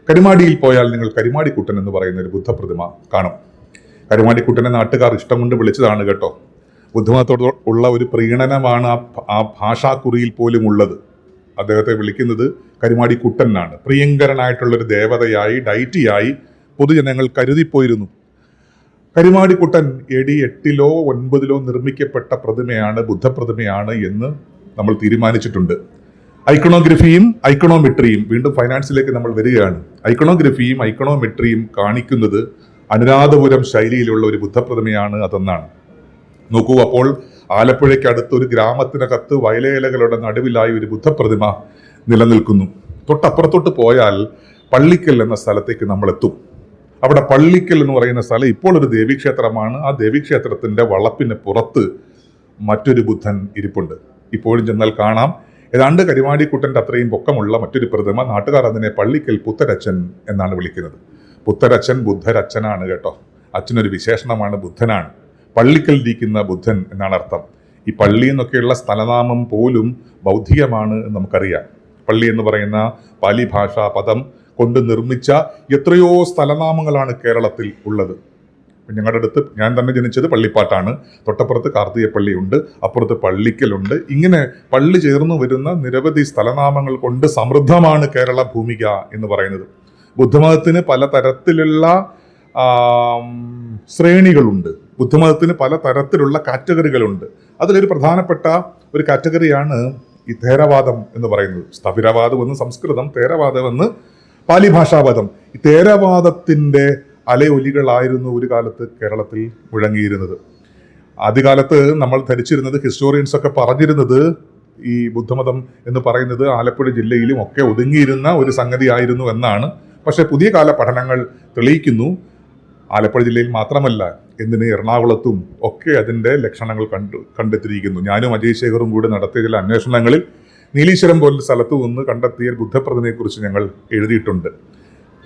കരുമാടിയിൽ പോയാൽ നിങ്ങൾ കരുമാടിക്കുട്ടൻ എന്ന് പറയുന്ന ഒരു ബുദ്ധപ്രതിമ കാണും. കരുമാടിക്കുട്ടനെ നാട്ടുകാർ ഇഷ്ടം കൊണ്ട് വിളിച്ചതാണ് കേട്ടോ. ബുദ്ധമതത്തോട് ഉള്ള ഒരു പ്രീണനമാണ് ആ ഭാഷാക്കുറിയിൽ പോലും ഉള്ളത്. അദ്ദേഹത്തെ വിളിക്കുന്നത് കരുമാടിക്കുട്ടനാണ്. പ്രിയങ്കരനായിട്ടുള്ളൊരു ദേവതയായി, ഡൈറ്റിയായി പൊതുജനങ്ങൾ കരുതിപ്പോയിരുന്നു. കരുമാടിക്കുട്ടൻ AD 8 or 9 നിർമ്മിക്കപ്പെട്ട പ്രതിമയാണ്, ബുദ്ധപ്രതിമയാണ് എന്ന് നമ്മൾ തീരുമാനിച്ചിട്ടുണ്ട്. ഐക്കണോഗ്രഫിയും ഐക്കണോമെട്രിയും, വീണ്ടും ഫൈനാൻസിലേക്ക് നമ്മൾ വരികയാണ്. ഐക്കണോഗ്രഫിയും ഐക്കണോമെട്രിയും കാണിക്കുന്നത് അനുരാധപുരം ശൈലിയിലുള്ള ഒരു ബുദ്ധപ്രതിമയാണ് അതെന്നാണ്. നോക്കൂ, അപ്പോൾ ആലപ്പുഴയ്ക്ക് അടുത്ത് ഒരു ഗ്രാമത്തിനകത്ത് വയലേലകളുടെ നടുവിലായി ഒരു ബുദ്ധപ്രതിമ നിലനിൽക്കുന്നു. തൊട്ടപ്പുറത്തോട്ട് പോയാൽ പള്ളിക്കൽ എന്ന സ്ഥലത്തേക്ക് നമ്മൾ എത്തും. അവിടെ പള്ളിക്കൽ എന്ന് പറയുന്ന സ്ഥലം ഇപ്പോൾ ഒരു ദേവീക്ഷേത്രമാണ്. ആ ദേവീക്ഷേത്രത്തിന്റെ വളപ്പിന് പുറത്ത് മറ്റൊരു ബുദ്ധൻ ഇരിപ്പുണ്ട്. ഇപ്പോഴും ചെന്നാൽ കാണാം. ഏതാണ്ട് കരിമാടിക്കുട്ടൻ്റെ അത്രയും പൊക്കമുള്ള മറ്റൊരു പ്രതിമ. നാട്ടുകാർ അതിനെ പള്ളിക്കൽ പുത്തരച്ചൻ എന്നാണ് വിളിക്കുന്നത്. പുത്തരച്ചൻ ബുദ്ധരച്ചനാണ് കേട്ടോ. അച്ഛനൊരു വിശേഷണമാണ്, ബുദ്ധനാണ്. പള്ളിക്കൽ ഇരിക്കുന്ന ബുദ്ധൻ എന്നാണ് അർത്ഥം. ഈ പള്ളി എന്നൊക്കെയുള്ള സ്ഥലനാമം പോലും ബൗദ്ധികമാണ് എന്ന് നമുക്കറിയാം. പള്ളി എന്ന് പറയുന്ന പാലി ഭാഷാ പദം കൊണ്ട് നിർമ്മിച്ച എത്രയോ സ്ഥലനാമങ്ങളാണ് കേരളത്തിൽ ഉള്ളത്. ഞങ്ങളുടെ അടുത്ത് ഞാൻ തന്നെ ജനിച്ചത് പള്ളിപ്പാട്ടാണ്. തൊട്ടപ്പുറത്ത് കാർത്തികപ്പള്ളിയുണ്ട്, അപ്പുറത്ത് പള്ളിക്കലുണ്ട്. ഇങ്ങനെ പള്ളി ചേർന്ന് വരുന്ന നിരവധി സ്ഥലനാമങ്ങൾ കൊണ്ട് സമൃദ്ധമാണ് കേരള ഭൂമിക എന്ന് പറയുന്നത്. ബുദ്ധമതത്തിന് പലതരത്തിലുള്ള ശ്രേണികളുണ്ട്. ബുദ്ധമതത്തിന് പല തരത്തിലുള്ള കാറ്റഗറികളുണ്ട്. അതിലൊരു പ്രധാനപ്പെട്ട ഒരു കാറ്റഗറിയാണ് ഈ തേരവാദം എന്ന് പറയുന്നത്. സ്ഥവിരവാദം എന്ന് സംസ്കൃതം, തേരവാദം എന്ന് പാലി ഭാഷാപദം. ഈ തേരവാദത്തിന്റെ അലയൊലികളായിരുന്നു ഒരു കാലത്ത് കേരളത്തിൽ മുഴങ്ങിയിരുന്നത്. ആദ്യകാലത്ത് നമ്മൾ ധരിച്ചിരുന്നത്, ഹിസ്റ്റോറിയൻസ് ഒക്കെ പറഞ്ഞിരുന്നത്, ഈ ബുദ്ധമതം എന്ന് പറയുന്നത് ആലപ്പുഴ ജില്ലയിലും ഒക്കെ ഒതുങ്ങിയിരുന്ന ഒരു സംഗതി ആയിരുന്നു എന്നാണ്. പക്ഷെ പുതിയ കാല പഠനങ്ങൾ തെളിയിക്കുന്നു ആലപ്പുഴ ജില്ലയിൽ മാത്രമല്ല, എന്തിന് എറണാകുളത്തും ഒക്കെ അതിൻ്റെ ലക്ഷണങ്ങൾ കണ്ടെത്തിയിരിക്കുന്നു. ഞാനും അജയ് ശേഖറും കൂടി നടത്തിയ ചില അന്വേഷണങ്ങളിൽ നീലീശ്വരം പോലുള്ള സ്ഥലത്തു നിന്ന് കണ്ടെത്തിയ ബുദ്ധപ്രതിമയെക്കുറിച്ച് ഞങ്ങൾ എഴുതിയിട്ടുണ്ട്.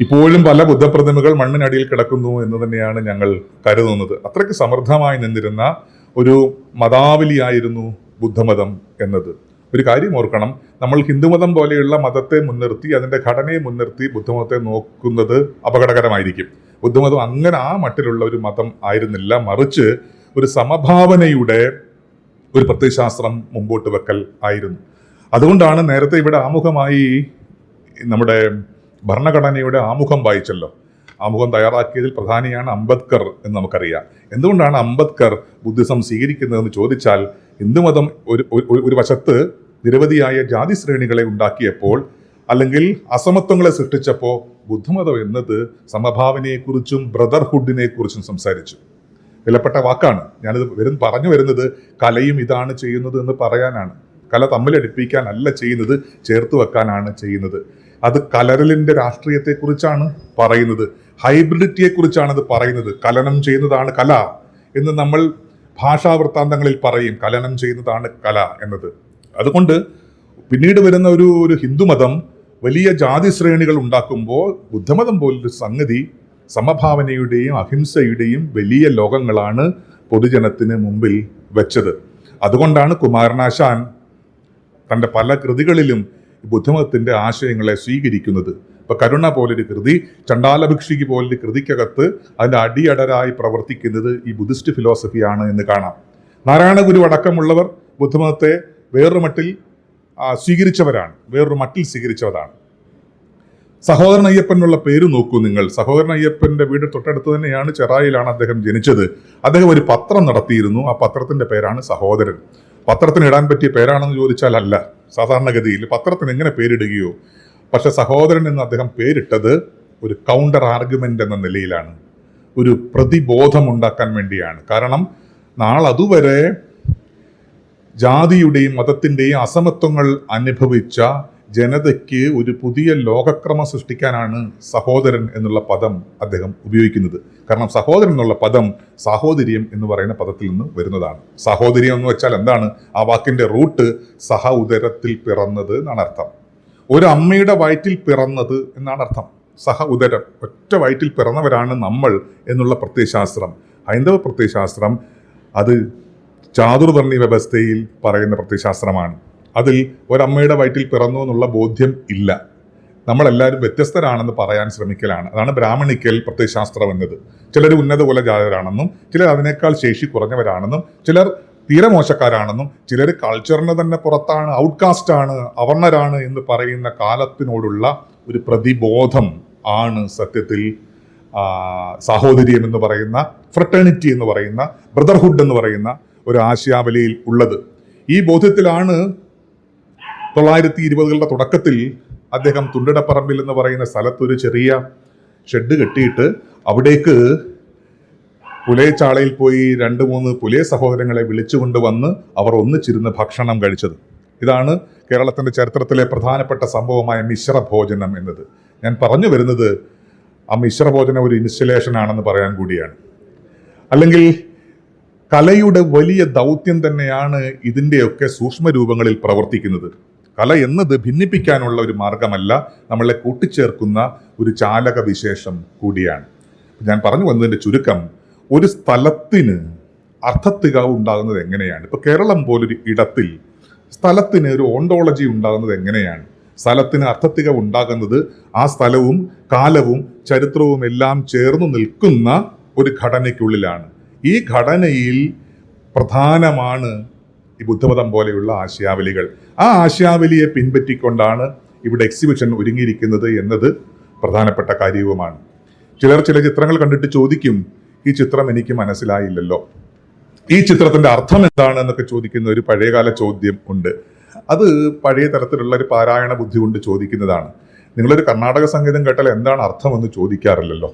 ഇപ്പോഴും പല ബുദ്ധപ്രതിമകൾ മണ്ണിനടിയിൽ കിടക്കുന്നു എന്ന് തന്നെയാണ് ഞങ്ങൾ കരുതുന്നത്. അത്രയ്ക്ക് സമൃദ്ധമായി നിന്നിരുന്ന ഒരു മതാവലിയായിരുന്നു ബുദ്ധമതം എന്നത്. ഒരു കാര്യം ഓർക്കണം, നമ്മൾ ഹിന്ദുമതം പോലെയുള്ള മതത്തെ മുൻനിർത്തി, അതിൻ്റെ ഘടനയെ മുൻനിർത്തി ബുദ്ധമതത്തെ നോക്കുന്നത് അപകടകരമായിരിക്കും. ബുദ്ധമതം അങ്ങനെ ആ മട്ടിലുള്ള ഒരു മതം ആയിരുന്നില്ല. മറിച്ച് ഒരു സമഭാവനയുടെ ഒരു പ്രത്യയശാസ്ത്രം മുമ്പോട്ട് വെക്കൽ ആയിരുന്നു. അതുകൊണ്ടാണ് നേരത്തെ ഇവിടെ ആമുഖമായി നമ്മുടെ ഭരണഘടനയുടെ ആമുഖം വായിച്ചല്ലോ. ആമുഖം തയ്യാറാക്കിയതിൽ പ്രധാനിയാണ് അംബേദ്കർ എന്ന് നമുക്കറിയാം. എന്തുകൊണ്ടാണ് അംബേദ്കർ ബുദ്ധിസം സ്വീകരിക്കുന്നതെന്ന് ചോദിച്ചാൽ, ഹിന്ദുമതം ഒരു വശത്ത് നിരവധിയായ ജാതി ശ്രേണികളെ ഉണ്ടാക്കിയപ്പോൾ, അല്ലെങ്കിൽ അസമത്വങ്ങളെ സൃഷ്ടിച്ചപ്പോൾ, ബുദ്ധമതം എന്നത് സമഭാവനയെക്കുറിച്ചും ബ്രദർഹുഡിനെ കുറിച്ചും സംസാരിച്ചു. വിലപ്പെട്ട വാക്കാണ്. ഞാനിത് പറഞ്ഞു വരുന്നത് കലയും ഇതാണ് ചെയ്യുന്നത് എന്ന് പറയാനാണ്. കല തമ്മിലടിപ്പിക്കാനല്ല ചെയ്യുന്നത്, ചേർത്ത് വെക്കാനാണ് ചെയ്യുന്നത്. അത് കലരലിന്റെ രാഷ്ട്രീയത്തെക്കുറിച്ചാണ് പറയുന്നത്, ഹൈബ്രിഡിറ്റിയെക്കുറിച്ചാണ് അത് പറയുന്നത്. കലനം ചെയ്യുന്നതാണ് കല എന്ന് നമ്മൾ ഭാഷാവൃത്താന്തങ്ങളിൽ പറയും. കലനം ചെയ്യുന്നതാണ് കല എന്നത്. അതുകൊണ്ട് പിന്നീട് വരുന്ന ഒരു ഹിന്ദുമതം വലിയ ജാതി ശ്രേണികൾ ഉണ്ടാക്കുമ്പോൾ, ബുദ്ധമതം പോലൊരു സംഗതി സമഭാവനയുടെയും അഹിംസയുടെയും വലിയ ലോകങ്ങളാണ് പൊതുജനത്തിന് മുമ്പിൽ വെച്ചത്. അതുകൊണ്ടാണ് കുമാരനാശാൻ തൻ്റെ പല കൃതികളിലും ബുദ്ധമതത്തിന്റെ ആശയങ്ങളെ സ്വീകരിക്കുന്നത്. ഇപ്പൊ കരുണ പോലൊരു കൃതി, ചണ്ടാലഭിക്ഷുകി പോലൊരു കൃതിക്കകത്ത് അതിന്റെ അടിയടരായി പ്രവർത്തിക്കുന്നത് ഈ ബുദ്ധിസ്റ്റ് ഫിലോസഫിയാണ് എന്ന് കാണാം. നാരായണ ഗുരു അടക്കമുള്ളവർ ബുദ്ധമതത്തെ വേറൊരു മട്ടിൽ സ്വീകരിച്ചവരാണ്, വേറൊരു മട്ടിൽ സ്വീകരിച്ചവരാണ്. സഹോദരൻ അയ്യപ്പൻ എന്നുള്ള പേര് നോക്കൂ നിങ്ങൾ. സഹോദരൻ അയ്യപ്പന്റെ വീട് തൊട്ടടുത്ത് തന്നെയാണ്, ചെറായിലാണ് അദ്ദേഹം ജനിച്ചത്. അദ്ദേഹം ഒരു പത്രം നടത്തിയിരുന്നു. ആ പത്രത്തിന്റെ പേരാണ് സഹോദരൻ. പത്രത്തിന് ഇടാൻ പറ്റിയ പേരാണെന്ന് ചോദിച്ചാൽ അല്ല. സാധാരണഗതിയിൽ പത്രത്തിന് എങ്ങനെ പേരിടുകയോ, പക്ഷെ സഹോദരൻ എന്ന് അദ്ദേഹം പേരിട്ടത് ഒരു കൗണ്ടർ ആർഗ്യുമെന്റ് എന്ന നിലയിലാണ്, ഒരു പ്രതിബോധം ഉണ്ടാക്കാൻ വേണ്ടിയാണ്. കാരണം നാളതുവരെ ജാതിയുടെയും മതത്തിൻ്റെയും അസമത്വങ്ങൾ അനുഭവിച്ച ജനതയ്ക്ക് ഒരു പുതിയ ലോകക്രമം സൃഷ്ടിക്കാനാണ് സഹോദരൻ എന്നുള്ള പദം അദ്ദേഹം ഉപയോഗിക്കുന്നത്. കാരണം സഹോദരൻ എന്നുള്ള പദം സാഹോദര്യം എന്ന് പറയുന്ന പദത്തിൽ നിന്ന് വരുന്നതാണ്. സാഹോദര്യം എന്ന് വെച്ചാൽ എന്താണ്? ആ വാക്കിന്റെ റൂട്ട് സഹ ഉദരത്തിൽ പിറന്നത് എന്നാണ് അർത്ഥം. ഒരു അമ്മയുടെ വയറ്റിൽ പിറന്നത് എന്നാണ് അർത്ഥം. സഹ ഉദരം, ഒറ്റ വയറ്റിൽ പിറന്നവരാണ് നമ്മൾ എന്നുള്ള പ്രത്യയശാസ്ത്രം, ഹൈന്ദവ പ്രത്യയശാസ്ത്രം, അത് ചാതുർവർണ്ണി വ്യവസ്ഥയിൽ പറയുന്ന പ്രത്യയശാസ്ത്രമാണ്. അതിൽ ഒരമ്മയുടെ വയറ്റിൽ പിറന്നു എന്നുള്ള ബോധ്യം ഇല്ല. നമ്മളെല്ലാവരും വ്യത്യസ്തരാണെന്ന് പറയാൻ ശ്രമിക്കലാണ്. അതാണ് ബ്രാഹ്മണിക്കൽ പ്രത്യയശാസ്ത്രം എന്നത്. ചിലർ ഉന്നത കുലജാതരാണെന്നും, ചിലർ അതിനേക്കാൾ ശേഷി കുറഞ്ഞവരാണെന്നും, ചിലർ തീരെ മോശക്കാരാണെന്നും, ചിലർ കൾച്ചറിന് തന്നെ പുറത്താണ്, ഔട്ട്കാസ്റ്റാണ്, അവർണരാണ് എന്ന് പറയുന്ന കാലത്തിനോടുള്ള ഒരു പ്രതിബോധം ആണ് സത്യത്തിൽ സാഹോദര്യം എന്ന് പറയുന്ന, ഫ്രട്ടേണിറ്റി എന്ന് പറയുന്ന, ബ്രദർഹുഡ് എന്ന് പറയുന്ന ഒരു ആശയാവലിയിൽ ഉള്ളത്. ഈ ബോധ്യത്തിലാണ് 1920കളുടെ തുടക്കത്തിൽ അദ്ദേഹം തുണ്ടിടപ്പറമ്പിൽ എന്ന് പറയുന്ന സ്ഥലത്തൊരു ചെറിയ ഷെഡ് കെട്ടിയിട്ട് അവിടേക്ക് പുലയച്ചാളയിൽ പോയി 2-3 പുലയ സഹോദരങ്ങളെ വിളിച്ചുകൊണ്ട് വന്ന് അവർ ഒന്നിച്ചിരുന്ന് ഭക്ഷണം കഴിച്ചത്. ഇതാണ് കേരളത്തിന്റെ ചരിത്രത്തിലെ പ്രധാനപ്പെട്ട സംഭവമായ മിശ്രഭോജനം എന്നത്. ഞാൻ പറഞ്ഞു വരുന്നത് ആ മിശ്രഭോജനം ഒരു ഇൻസ്റ്റലേഷൻ ആണെന്ന് പറയാൻ കൂടിയാണ്. അല്ലെങ്കിൽ കലയുടെ വലിയ ദൗത്യം തന്നെയാണ് ഇതിൻ്റെയൊക്കെ സൂക്ഷ്മരൂപങ്ങളിൽ പ്രവർത്തിക്കുന്നത്. കല എന്നത് ഭിന്നിപ്പിക്കാനുള്ള ഒരു മാർഗമല്ല, നമ്മളെ കൂട്ടിച്ചേർക്കുന്ന ഒരു ചാലക വിശേഷം കൂടിയാണ്. ഞാൻ പറഞ്ഞു വന്നതിൻ്റെ ചുരുക്കം, ഒരു സ്ഥലത്തിന് അർത്ഥത്തികാവ് ഉണ്ടാകുന്നത് എങ്ങനെയാണ്? ഇപ്പൊ കേരളം പോലൊരു ഇടത്തിൽ സ്ഥലത്തിന് ഒരു ഓണ്ടോളജി ഉണ്ടാകുന്നത് എങ്ങനെയാണ്? സ്ഥലത്തിന് അർത്ഥത്തികാവ് ഉണ്ടാകുന്നത് ആ സ്ഥലവും കാലവും ചരിത്രവും എല്ലാം ചേർന്നു നിൽക്കുന്ന ഒരു ഘടനയ്ക്കുള്ളിലാണ്. ഈ ഘടനയിൽ പ്രധാനമാണ് ഈ ബുദ്ധമതം പോലെയുള്ള ആശയാവലികൾ. ആ ആശയാവലിയെ പിൻപറ്റിക്കൊണ്ടാണ് ഇവിടെ എക്സിബിഷൻ ഒരുങ്ങിയിരിക്കുന്നത് എന്നത് പ്രധാനപ്പെട്ട കാര്യവുമാണ്. ചിലർ ചില ചിത്രങ്ങൾ കണ്ടിട്ട് ചോദിക്കും, ഈ ചിത്രം എനിക്ക് മനസ്സിലായില്ലല്ലോ, ഈ ചിത്രത്തിന്റെ അർത്ഥം എന്താണ് എന്നൊക്കെ ചോദിക്കുന്ന ഒരു പഴയകാല ചോദ്യം ഉണ്ട്. അത് പഴയ തരത്തിലുള്ള ഒരു പാരായണ ബുദ്ധി കൊണ്ട് ചോദിക്കുന്നതാണ്. നിങ്ങളൊരു കർണാടക സംഗീതം കേട്ടാൽ എന്താണ് അർത്ഥം എന്ന് ചോദിക്കാറില്ലല്ലോ,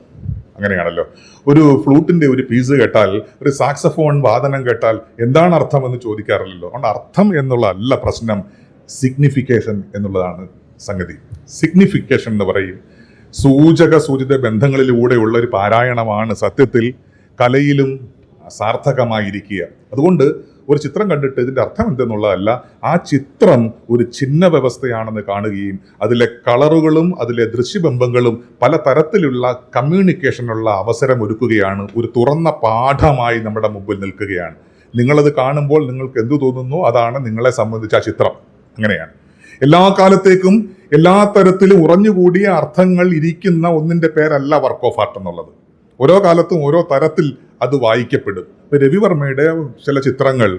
അങ്ങനെയാണല്ലോ. ഒരു ഫ്ലൂട്ടിന്റെ ഒരു പീസ് കേട്ടാൽ, ഒരു സാക്സഫോൺ വാദനം കേട്ടാൽ എന്താണ് അർത്ഥം എന്ന് ചോദിക്കാറില്ലല്ലോ. അതുകൊണ്ട് അർത്ഥം എന്നുള്ളതല്ല പ്രശ്നം, സിഗ്നിഫിക്കേഷൻ എന്നുള്ളതാണ് സംഗതി. സിഗ്നിഫിക്കേഷൻ എന്ന് പറയും സൂചക സൂചിത ബന്ധങ്ങളിലൂടെയുള്ള ഒരു പാരായണമാണ് സത്യത്തിൽ കലയിലും സാർത്ഥകമായിരിക്കുക. അതുകൊണ്ട് ഒരു ചിത്രം കണ്ടിട്ട് ഇതിന്റെ അർത്ഥം എന്തെന്നുള്ളതല്ല, ആ ചിത്രം ഒരു ചിഹ്ന വ്യവസ്ഥയാണെന്ന് കാണുകയും അതിലെ കളറുകളും അതിലെ ദൃശ്യബിംബങ്ങളും പല തരത്തിലുള്ള കമ്മ്യൂണിക്കേഷനുള്ള അവസരം ഒരുക്കുകയാണ്. ഒരു തുറന്ന പാഠമായി നമ്മുടെ മുമ്പിൽ നിൽക്കുകയാണ്. നിങ്ങളത് കാണുമ്പോൾ നിങ്ങൾക്ക് എന്തു തോന്നുന്നു, അതാണ് നിങ്ങളെ സംബന്ധിച്ച ആ ചിത്രം. അങ്ങനെയാണ് എല്ലാ കാലത്തേക്കും എല്ലാ തരത്തിലും ഉറഞ്ഞുകൂടിയ അർത്ഥങ്ങൾ ഇരിക്കുന്ന ഒന്നിന്റെ പേരല്ല വർക്ക് ഓഫ് ആർട്ട് എന്നുള്ളത്. ഓരോ കാലത്തും ഓരോ തരത്തിൽ അത് വായിക്കപ്പെടും. രവിവർമ്മയുടെ ചില ചിത്രങ്ങൾ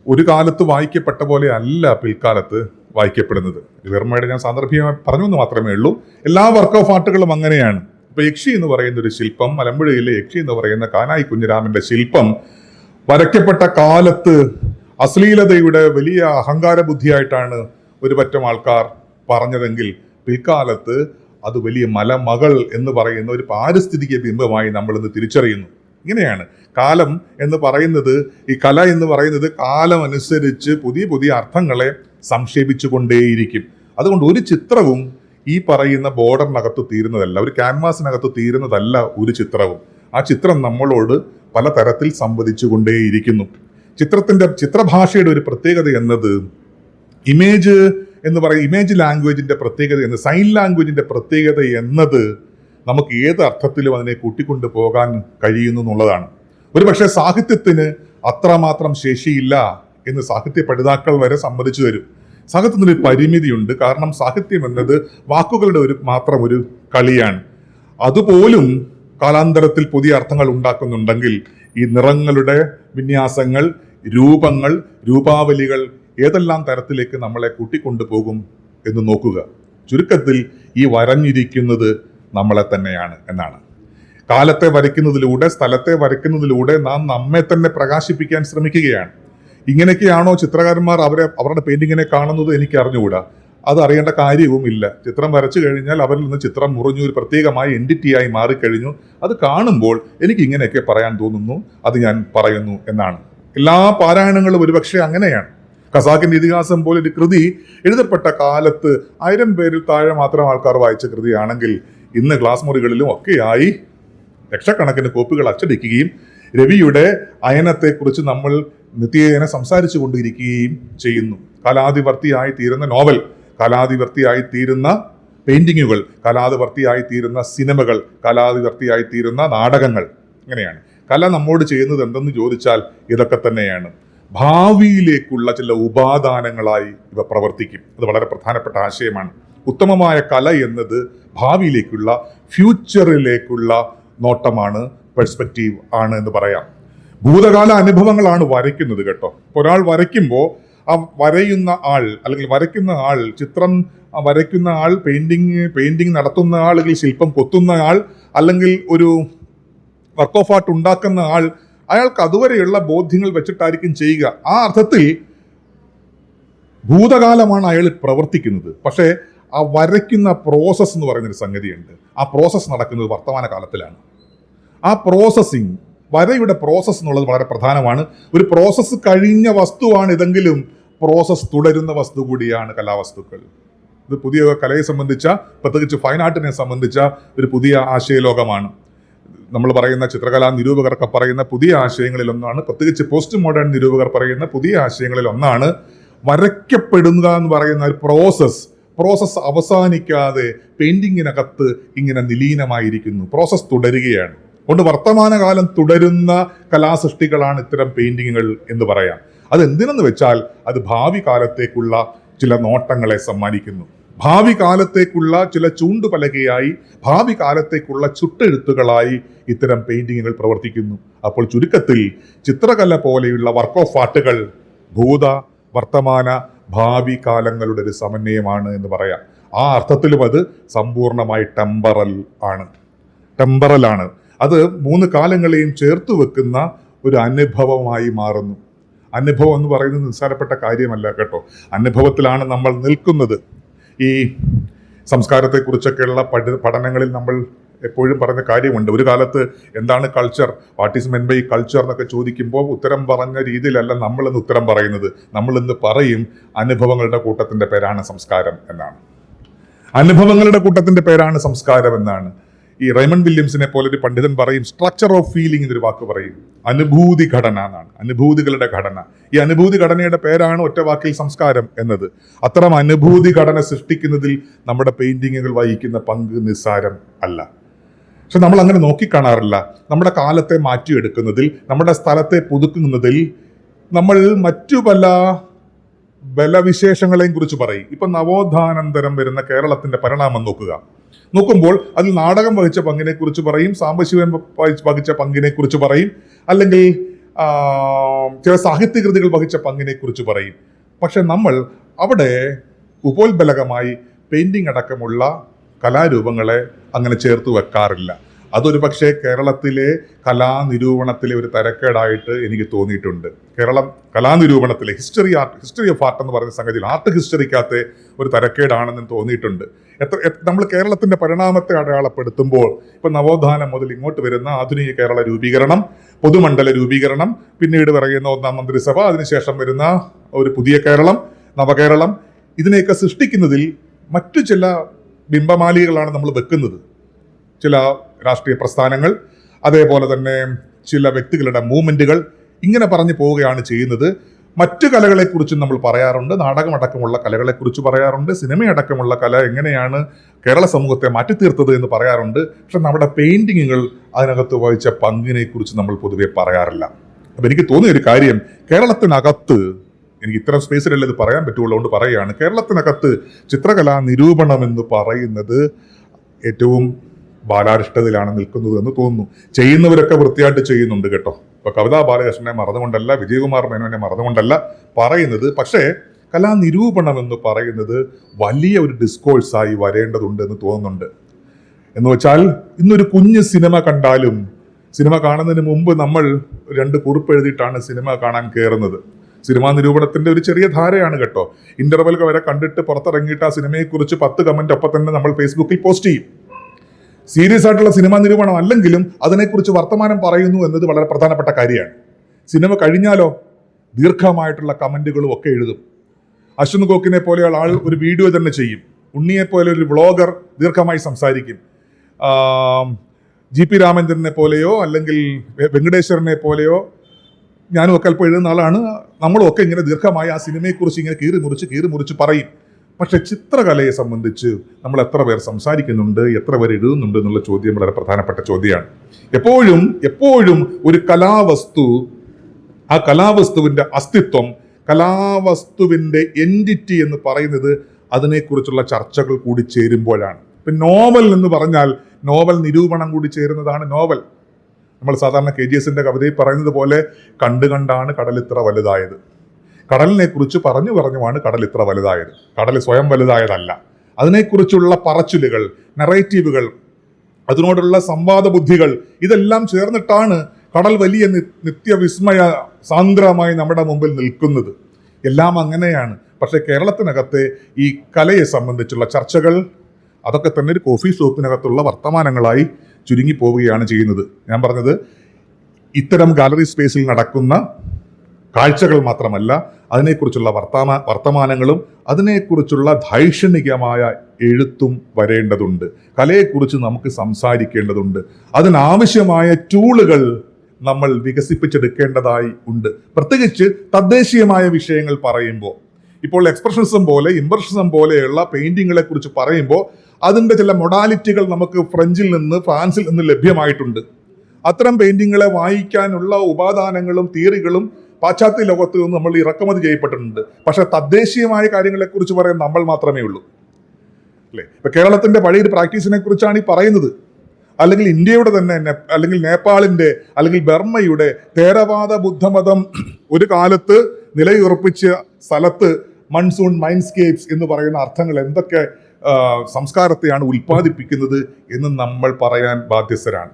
ഒരു കാലത്ത് വായിക്കപ്പെട്ട പോലെ അല്ല പിൽക്കാലത്ത് വായിക്കപ്പെടുന്നത്. രവിവർമ്മയുടെ ഞാൻ സാന്ദർഭികമായി പറഞ്ഞു എന്ന് മാത്രമേ ഉള്ളൂ. എല്ലാ വർക്ക് ഓഫ് ആർട്ടുകളും അങ്ങനെയാണ്. ഇപ്പൊ യക്ഷി എന്ന് പറയുന്ന ഒരു ശില്പം, മലമ്പുഴയിലെ യക്ഷി എന്ന് പറയുന്ന കാനായി കുഞ്ഞിരാമന്റെ ശില്പം വരയ്ക്കപ്പെട്ട കാലത്ത് അശ്ലീലതയുടെ വലിയ അഹങ്കാര ബുദ്ധിയായിട്ടാണ് ഒരു പറ്റം ആൾക്കാർ പറഞ്ഞതെങ്കിൽ പിൽക്കാലത്ത് അത് വലിയ മലമകൾ എന്ന് പറയുന്ന ഒരു പാരിസ്ഥിതിക ബിംബമായി നമ്മൾ ഇന്ന് തിരിച്ചറിയുന്നു. ഇങ്ങനെയാണ് കാലം എന്ന് പറയുന്നത്, ഈ കല എന്ന് പറയുന്നത് കാലം അനുസരിച്ച് പുതിയ പുതിയ അർത്ഥങ്ങളെ സംക്ഷേപിച്ചു കൊണ്ടേയിരിക്കും. അതുകൊണ്ട് ഒരു ചിത്രവും ഈ പറയുന്ന ബോർഡറിനകത്ത് തീരുന്നതല്ല, ഒരു ക്യാൻവാസിനകത്ത് തീരുന്നതല്ല ഒരു ചിത്രവും. ആ ചിത്രം നമ്മളോട് പല തരത്തിൽ സംവദിച്ചു കൊണ്ടേയിരിക്കുന്നു. ചിത്രഭാഷയുടെ ഒരു പ്രത്യേകത എന്നത് ഇമേജ് എന്ന് പറയും, ഇമേജ് ലാംഗ്വേജിന്റെ പ്രത്യേകത എന്ന്, സൈൻ ലാംഗ്വേജിന്റെ പ്രത്യേകത എന്നത് നമുക്ക് ഏത് അർത്ഥത്തിലും അതിനെ കൂട്ടിക്കൊണ്ടു പോകാൻ കഴിയുന്നു എന്നുള്ളതാണ്. ഒരുപക്ഷെ സാഹിത്യത്തിന് അത്രമാത്രം ശേഷിയില്ല എന്ന് സാഹിത്യ പഠിതാക്കൾ വരെ സമ്മതിച്ചു തരും. സാഹിത്യത്തിന് ഒരു പരിമിതിയുണ്ട്. കാരണം സാഹിത്യം എന്നത് വാക്കുകളുടെ മാത്രം ഒരു കളിയാണ്. അതുപോലും കാലാന്തരത്തിൽ പുതിയ അർത്ഥങ്ങൾ ഉണ്ടാക്കുന്നുണ്ടെങ്കിൽ ഈ നിറങ്ങളുടെ വിന്യാസങ്ങൾ, രൂപങ്ങൾ, രൂപാവലികൾ ഏതെല്ലാം തരത്തിലേക്ക് നമ്മളെ കൂട്ടിക്കൊണ്ടുപോകും എന്ന് നോക്കുക. ചുരുക്കത്തിൽ ഈ വരഞ്ഞിരിക്കുന്നത് നമ്മളെ തന്നെയാണ് എന്നാണ്. കാലത്തെ വരയ്ക്കുന്നതിലൂടെ, സ്ഥലത്തെ വരയ്ക്കുന്നതിലൂടെ നാം നമ്മെ തന്നെ പ്രകാശിപ്പിക്കാൻ ശ്രമിക്കുകയാണ്. ഇങ്ങനെയൊക്കെയാണോ ചിത്രകാരന്മാർ അവരുടെ പെയിന്റിങ്ങിനെ കാണുന്നത്? എനിക്ക് അറിഞ്ഞുകൂടാ, അത് അറിയേണ്ട കാര്യവും ഇല്ല. ചിത്രം വരച്ചു കഴിഞ്ഞാൽ അവരിൽ നിന്ന് ചിത്രം മുറിഞ്ഞു ഒരു പ്രത്യേകമായ എൻറ്റിറ്റിയായി മാറിക്കഴിഞ്ഞു. അത് കാണുമ്പോൾ എനിക്ക് ഇങ്ങനെയൊക്കെ പറയാൻ തോന്നുന്നു, അത് ഞാൻ പറയുന്നു എന്നാണ്. എല്ലാ പാരായണങ്ങളും ഒരുപക്ഷെ അങ്ങനെയാണ്. ഖസാക്കിന്റെ ഇതിഹാസം പോലെ ഒരു കൃതി എഴുതപ്പെട്ട കാലത്ത് 1000 പേരിൽ താഴെ മാത്രം ആൾക്കാർ വായിച്ച കൃതിയാണെങ്കിൽ ഇന്ന് ക്ലാസ് മുറികളിലും ഒക്കെയായി ലക്ഷക്കണക്കിന് കോപ്പികൾ അച്ചടിക്കുകയും രവിയുടെ അയനത്തെക്കുറിച്ച് നമ്മൾ നിത്യേന സംസാരിച്ചു കൊണ്ടിരിക്കുകയും ചെയ്യുന്നു. കാലാതിവർത്തിയായി തീരുന്ന നോവൽ, കാലാതിവർത്തിയായി തീരുന്ന പെയിന്റിങ്ങുകൾ, കാലാതിവർത്തിയായി തീരുന്ന സിനിമകൾ, കാലാതിവർത്തിയായി തീരുന്ന നാടകങ്ങൾ. ഇങ്ങനെയാണ് കല നമ്മോട് ചെയ്യുന്നത് എന്തെന്ന് ചോദിച്ചാൽ ഇതൊക്കെ തന്നെയാണ്. ഭാവിയിലേക്കുള്ള ചില ഉപാദാനങ്ങളായി ഇവ പ്രവർത്തിക്കും. അത് വളരെ പ്രധാനപ്പെട്ട ആശയമാണ്. ഉത്തമമായ കല എന്നത് ഭാവിയിലേക്കുള്ള, ഫ്യൂച്ചറിലേക്കുള്ള നോട്ടമാണ്, പെർസ്പെക്റ്റീവ് ആണ് എന്ന് പറയാം. ഭൂതകാല അനുഭവങ്ങളാണ് വരയ്ക്കുന്നത് കേട്ടോ. ഒരാൾ വരയ്ക്കുമ്പോൾ ആ വരയുന്ന ആൾ, അല്ലെങ്കിൽ വരയ്ക്കുന്ന ആൾ, ചിത്രം വരയ്ക്കുന്ന ആൾ, പെയിന്റിങ് നടത്തുന്ന ആൾ, അല്ലെങ്കിൽ ശില്പം കൊത്തുന്ന ആൾ, അല്ലെങ്കിൽ ഒരു വർക്ക് ഓഫ് ആർട്ട് ഉണ്ടാക്കുന്ന ആൾ, അയാൾക്ക് അതുവരെയുള്ള ബോധ്യങ്ങൾ വെച്ചിട്ടായിരിക്കും ചെയ്യുക. ആ അർത്ഥത്തിൽ ഭൂതകാലമാണ് അയാൾ പ്രവർത്തിക്കുന്നത്. പക്ഷേ ആ വരയ്ക്കുന്ന പ്രോസസ്സ് എന്ന് പറയുന്നൊരു സംഗതിയുണ്ട്. ആ പ്രോസസ്സ് നടക്കുന്നത് വർത്തമാന കാലത്തിലാണ്. ആ പ്രോസസ്സിങ്, വരയുടെ പ്രോസസ്സ് എന്നുള്ളത് വളരെ പ്രധാനമാണ്. ഒരു പ്രോസസ്സ് കഴിഞ്ഞ വസ്തുവാണ് ഇതെങ്കിലും പ്രോസസ്സ് തുടരുന്ന വസ്തു കൂടിയാണ് കലാവസ്തുക്കൾ. ഇത് പുതിയ കലയെ സംബന്ധിച്ച, പ്രത്യേകിച്ച് ഫൈൻ ആർട്ടിനെ സംബന്ധിച്ച ഒരു പുതിയ ആശയലോകമാണ്. നമ്മൾ പറയുന്ന ചിത്രകലാ നിരൂപകർക്ക് പറയുന്ന പുതിയ ആശയങ്ങളിൽ ഒന്നാണ്, പ്രത്യേകിച്ച് പോസ്റ്റ് മോഡേൺ നിരൂപകർ പറയുന്ന പുതിയ ആശയങ്ങളിൽ ഒന്നാണ് വരയ്ക്കപ്പെടുക എന്ന് പറയുന്ന ഒരു പ്രോസസ്സ് അവസാനിക്കാതെ പെയിന്റിങ്ങിനകത്ത് ഇങ്ങനെ നിലീനമായിരിക്കുന്നു. പ്രോസസ്സ് തുടരുകയാണ്. കൊണ്ട് വർത്തമാനകാലം തുടരുന്ന കലാസൃഷ്ടികളാണ് ഇത്തരം പെയിന്റിങ്ങുകൾ എന്ന് പറയാം. അത് എന്തിനെന്ന് വെച്ചാൽ അത് ഭാവി കാലത്തേക്കുള്ള ചില നോട്ടങ്ങളെ സമ്മാനിക്കുന്നു. ഭാവി കാലത്തേക്കുള്ള ചില ചൂണ്ടുപലകയായി, ഭാവി കാലത്തേക്കുള്ള ചുട്ടെഴുത്തുകളായി ഇത്തരം പെയിന്റിങ്ങുകൾ പ്രവർത്തിക്കുന്നു. അപ്പോൾ ചുരുക്കത്തിൽ ചിത്രകല പോലെയുള്ള വർക്ക് ഓഫ് ആർട്ടുകൾ ഭൂത, വർത്തമാന, ഭാവി കാലങ്ങളുടെ ഒരു സമന്വയമാണ് എന്ന് പറയാം. ആ അർത്ഥത്തിലും അത് സമ്പൂർണമായി ടെമ്പറൽ ആണ്. അത് 3 കാലങ്ങളെയും ചേർത്ത് വെക്കുന്ന ഒരു അനുഭവമായി മാറുന്നു. അനുഭവം എന്ന് പറയുന്നത് നിസ്സാരപ്പെട്ട കാര്യമല്ല കേട്ടോ. അനുഭവത്തിലാണ് നമ്മൾ നിൽക്കുന്നത്. ഈ സംസ്കാരത്തെക്കുറിച്ചൊക്കെയുള്ള പഠനങ്ങളിൽ നമ്മൾ എപ്പോഴും പറഞ്ഞ കാര്യമുണ്ട്. ഒരു കാലത്ത് എന്താണ് culture, what is mean by culture എന്നൊക്കെ ചോദിക്കുമ്പോൾ ഉത്തരം പറഞ്ഞ രീതിയിലല്ല നമ്മളിന്ന് ഉത്തരം പറയുന്നത്. നമ്മളിന്ന് പറയും അനുഭവങ്ങളുടെ കൂട്ടത്തിന്റെ പേരാണ് സംസ്കാരം എന്നാണ്. അനുഭവങ്ങളുടെ കൂട്ടത്തിന്റെ പേരാണ് സംസ്കാരം എന്നാണ്. ഈ റൈമണ്ട് വില്യംസിനെ പോലെ ഒരു പണ്ഡിതൻ പറയും, സ്ട്രക്ചർ ഓഫ് ഫീലിംഗ് എന്നൊരു വാക്ക് പറയും. അനുഭൂതി ഘടന എന്നാണ്, അനുഭൂതികളുടെ ഘടന. ഈ അനുഭൂതി ഘടനയുടെ പേരാണ് ഒറ്റ വാക്കിൽ സംസ്കാരം എന്നത്. അത്തരം അനുഭൂതി ഘടന സൃഷ്ടിക്കുന്നതിൽ നമ്മുടെ പെയിന്റിങ്ങുകൾ വഹിക്കുന്ന പങ്ക് നിസ്സാരം അല്ല. പക്ഷെ നമ്മൾ അങ്ങനെ നോക്കിക്കാണാറില്ല. നമ്മുടെ കാലത്തെ മാറ്റിയെടുക്കുന്നതിൽ, നമ്മുടെ സ്ഥലത്തെ പുതുക്കുന്നതിൽ നമ്മൾ മറ്റു പല ബലവിശേഷങ്ങളെയും കുറിച്ച് പറയും. ഇപ്പൊ നവോത്ഥാനാനന്തരം വരുന്ന കേരളത്തിന്റെ പരിണാമം നോക്കുമ്പോൾ അതിൽ നാടകം വഹിച്ച പങ്കിനെ കുറിച്ച് പറയും, സാംബശിവൻ വഹിച്ച പങ്കിനെ കുറിച്ച് പറയും, അല്ലെങ്കിൽ ചില സാഹിത്യകൃതികൾ വഹിച്ച പങ്കിനെ കുറിച്ച് പറയും. പക്ഷെ നമ്മൾ അവിടെ ഉപോത്ബലകമായി പെയിന്റിംഗ് അടക്കമുള്ള കലാരൂപങ്ങളെ അങ്ങനെ ചേർത്ത് വെക്കാറില്ല. അതൊരു പക്ഷേ കേരളത്തിലെ കലാനിരൂപണത്തിലെ ഒരു തരക്കേടായിട്ട് എനിക്ക് തോന്നിയിട്ടുണ്ട്. കേരളം കലാനിരൂപണത്തിലെ ഹിസ്റ്ററി ഓഫ് ആർട്ട് എന്ന് പറയുന്ന സംഗതിയിൽ ആർട്ട് ഹിസ്റ്ററിക്കകത്തെ ഒരു തരക്കേടാണെന്ന് തോന്നിയിട്ടുണ്ട്. നമ്മൾ കേരളത്തിന്റെ പരിണാമത്തെ അടയാളപ്പെടുത്തുമ്പോൾ ഇപ്പൊ നവോത്ഥാനം മുതൽ ഇങ്ങോട്ട് വരുന്ന ആധുനിക കേരള രൂപീകരണം, പൊതുമണ്ഡല രൂപീകരണം, പിന്നീട് പറയുന്ന 1ാം മന്ത്രിസഭ, അതിനുശേഷം വരുന്ന ഒരു പുതിയ കേരളം, നവകേരളം, ഇതിനെയൊക്കെ സൃഷ്ടിക്കുന്നതിൽ മറ്റു ചില ബിംബമാലികകളാണ് നമ്മൾ വെക്കുന്നത്. ചില രാഷ്ട്രീയ പ്രസ്ഥാനങ്ങൾ, അതേപോലെ തന്നെ ചില വ്യക്തികളുടെ മൂവ്മെന്റുകൾ, ഇങ്ങനെ പറഞ്ഞു പോവുകയാണ് ചെയ്യുന്നത്. മറ്റു കലകളെക്കുറിച്ചും നമ്മൾ പറയാറുണ്ട്. നാടകമടക്കമുള്ള കലകളെക്കുറിച്ച് പറയാറുണ്ട്. സിനിമയടക്കമുള്ള കല എങ്ങനെയാണ് കേരള സമൂഹത്തെ മാറ്റിത്തീർത്തത് എന്ന് പറയാറുണ്ട്. പക്ഷെ നമ്മുടെ പെയിന്റിങ്ങുകൾ അതിനകത്ത് വഹിച്ച പങ്കിനെ കുറിച്ച് നമ്മൾ പൊതുവെ പറയാറില്ല. അപ്പൊ എനിക്ക് തോന്നിയ ഒരു കാര്യം, കേരളത്തിനകത്ത്, എനിക്ക് ഇത്തരം സ്പേസിലല്ല ഇത് പറയാൻ പറ്റുള്ളൂ, കൊണ്ട് പറയുകയാണ്, കേരളത്തിനകത്ത് ചിത്രകലാ നിരൂപണം എന്ന് പറയുന്നത് ഏറ്റവും ബാലാരിഷ്ടതയിലാണ് നിൽക്കുന്നത് എന്ന് തോന്നുന്നു. ചെയ്യുന്നവരൊക്കെ വൃത്തിയായിട്ട് ചെയ്യുന്നുണ്ട് കേട്ടോ. ഇപ്പൊ കവിതാ ബാലകൃഷ്ണനെ മറന്നുകൊണ്ടല്ല, വിജയകുമാർ മേനോനെ മറന്നുകൊണ്ടല്ല പറയുന്നത്. പക്ഷേ കലാനിരൂപണം എന്ന് പറയുന്നത് വലിയ ഒരു ഡിസ്കോഴ്സായി വരേണ്ടതുണ്ട് എന്ന് തോന്നുന്നുണ്ട്. എന്ന് വെച്ചാൽ ഇന്നൊരു കുഞ്ഞ് സിനിമ കണ്ടാലും, സിനിമ കാണുന്നതിന് മുമ്പ് നമ്മൾ 2 കുറിപ്പ് എഴുതിയിട്ടാണ് സിനിമ കാണാൻ കയറുന്നത്. സിനിമാ നിരൂപണത്തിന്റെ ഒരു ചെറിയ ധാരയാണ് കേട്ടോ. ഇന്റർവെൽ വരെ കണ്ടിട്ട് പുറത്തിറങ്ങിയിട്ട് ആ സിനിമയെക്കുറിച്ച് 10 കമന്റ് ഒപ്പം തന്നെ നമ്മൾ ഫേസ്ബുക്കിൽ പോസ്റ്റ് ചെയ്യും. സീരിയസ് ആയിട്ടുള്ള സിനിമാ നിരൂപണം അല്ലെങ്കിലും അതിനെക്കുറിച്ച് വർത്തമാനം പറയുന്നു എന്നത് വളരെ പ്രധാനപ്പെട്ട കാര്യമാണ്. സിനിമ കഴിഞ്ഞാലോ ദീർഘമായിട്ടുള്ള കമന്റുകളും ഒക്കെ എഴുതും. അശ്വന്ത് ഗോക്കിനെ പോലെയുള്ള ആൾ ഒരു വീഡിയോ തന്നെ ചെയ്യും. ഉണ്ണിയെ പോലെ ഒരു വ്ളോഗർ ദീർഘമായി സംസാരിക്കും. GP രാമചന്ദ്രനെ പോലെയോ അല്ലെങ്കിൽ വെങ്കടേശ്വരനെ പോലെയോ ഞാനും ഒക്കെ അല്പം എഴുതുന്ന ആളാണ്. നമ്മളും ഒക്കെ ഇങ്ങനെ ദീർഘമായി ആ സിനിമയെക്കുറിച്ച് ഇങ്ങനെ കീറി മുറിച്ച് പറയും. പക്ഷെ ചിത്രകലയെ സംബന്ധിച്ച് നമ്മൾ എത്ര പേർ സംസാരിക്കുന്നുണ്ട്, എത്ര പേർ എഴുതുന്നുണ്ട് എന്നുള്ള ചോദ്യം വളരെ പ്രധാനപ്പെട്ട ചോദ്യമാണ്. എപ്പോഴും ഒരു കലാവസ്തു, ആ കലാവസ്തുവിന്റെ അസ്തിത്വം, കലാവസ്തുവിന്റെ എൻറ്റിറ്റി എന്ന് പറയുന്നത് അതിനെക്കുറിച്ചുള്ള ചർച്ചകൾ കൂടി ചേരുമ്പോഴാണ്. ഇപ്പൊ നോവൽ എന്ന് പറഞ്ഞാൽ നോവൽ നിരൂപണം കൂടി ചേരുന്നതാണ് നോവൽ. നമ്മൾ സാധാരണ KGSന്റെ കവിതയിൽ പറയുന്നത് പോലെ കണ്ടാണ് കടലിത്ര വലുതായത്. കടലിനെ കുറിച്ച് പറഞ്ഞുമാണ് കടൽ ഇത്ര വലുതായത്. കടൽ സ്വയം വലുതായതല്ല. അതിനെക്കുറിച്ചുള്ള പറച്ചിലുകൾ, നറേറ്റീവുകൾ, അതിനോടുള്ള സംവാദ ബുദ്ധികൾ, ഇതെല്ലാം ചേർന്നിട്ടാണ് കടൽ വലിയ നിത്യവിസ്മയ സാന്ദ്രമായി നമ്മുടെ മുമ്പിൽ നിൽക്കുന്നത്. എല്ലാം അങ്ങനെയാണ്. പക്ഷെ കേരളത്തിനകത്തെ ഈ കലയെ സംബന്ധിച്ചുള്ള ചർച്ചകൾ അതൊക്കെ തന്നെ ഒരു കോഫി ഷോപ്പിനകത്തുള്ള വർത്തമാനങ്ങളായി ചുരുങ്ങി പോവുകയാണ് ചെയ്യുന്നത്. ഞാൻ പറഞ്ഞത് ഇത്തരം ഗാലറി സ്പേസിൽ നടക്കുന്ന കാഴ്ചകൾ മാത്രമല്ല, അതിനെക്കുറിച്ചുള്ള വർത്തമാനങ്ങളും അതിനെക്കുറിച്ചുള്ള ദൈക്ഷണികമായ എഴുത്തും വരേണ്ടതുണ്ട്. കലയെക്കുറിച്ച് നമുക്ക് സംസാരിക്കേണ്ടതുണ്ട്. അതിനാവശ്യമായ ടൂളുകൾ നമ്മൾ വികസിപ്പിച്ചെടുക്കേണ്ടതായി ഉണ്ട്. പ്രത്യേകിച്ച് തദ്ദേശീയമായ വിഷയങ്ങൾ പറയുമ്പോൾ, ഇപ്പോൾ എക്സ്പ്രഷനിസം പോലെ ഇംപ്രഷനിസം പോലെയുള്ള പെയിന്റിങ്ങുകളെ കുറിച്ച് പറയുമ്പോൾ അതിൻ്റെ ചില മൊഡാലിറ്റികൾ നമുക്ക് ഫ്രഞ്ചിൽ നിന്ന് ഫ്രാൻസിൽ നിന്ന് ലഭ്യമായിട്ടുണ്ട്. അത്തരം പെയിന്റിങ്ങുകളെ വായിക്കാനുള്ള ഉപാദാനങ്ങളും തിയറികളും പാശ്ചാത്യ ലോകത്ത് നിന്ന് നമ്മൾ ഇറക്കുമതി ചെയ്യപ്പെട്ടിട്ടുണ്ട്. പക്ഷെ തദ്ദേശീയമായ കാര്യങ്ങളെക്കുറിച്ച് പറയാൻ നമ്മൾ മാത്രമേ ഉള്ളൂ, അല്ലേ? ഇപ്പൊ കേരളത്തിന്റെ പഴയൊരു പ്രാക്ടീസിനെ കുറിച്ചാണ് ഈ പറയുന്നത്. അല്ലെങ്കിൽ ഇന്ത്യയുടെ തന്നെ, അല്ലെങ്കിൽ നേപ്പാളിന്റെ, അല്ലെങ്കിൽ ബർമ്മയുടെ തേരവാദ ബുദ്ധമതം ഒരു കാലത്ത് നിലയുറപ്പിച്ച സ്ഥലത്ത് മൺസൂൺ മൈൻഡ്സ്കേപ്സ് എന്ന് പറയുന്ന അർത്ഥങ്ങൾ എന്തൊക്കെ സംസ്കാരത്തെയാണ് ഉൽപ്പാദിപ്പിക്കുന്നത് എന്ന് നമ്മൾ പറയാൻ ബാധ്യസ്ഥരാണ്.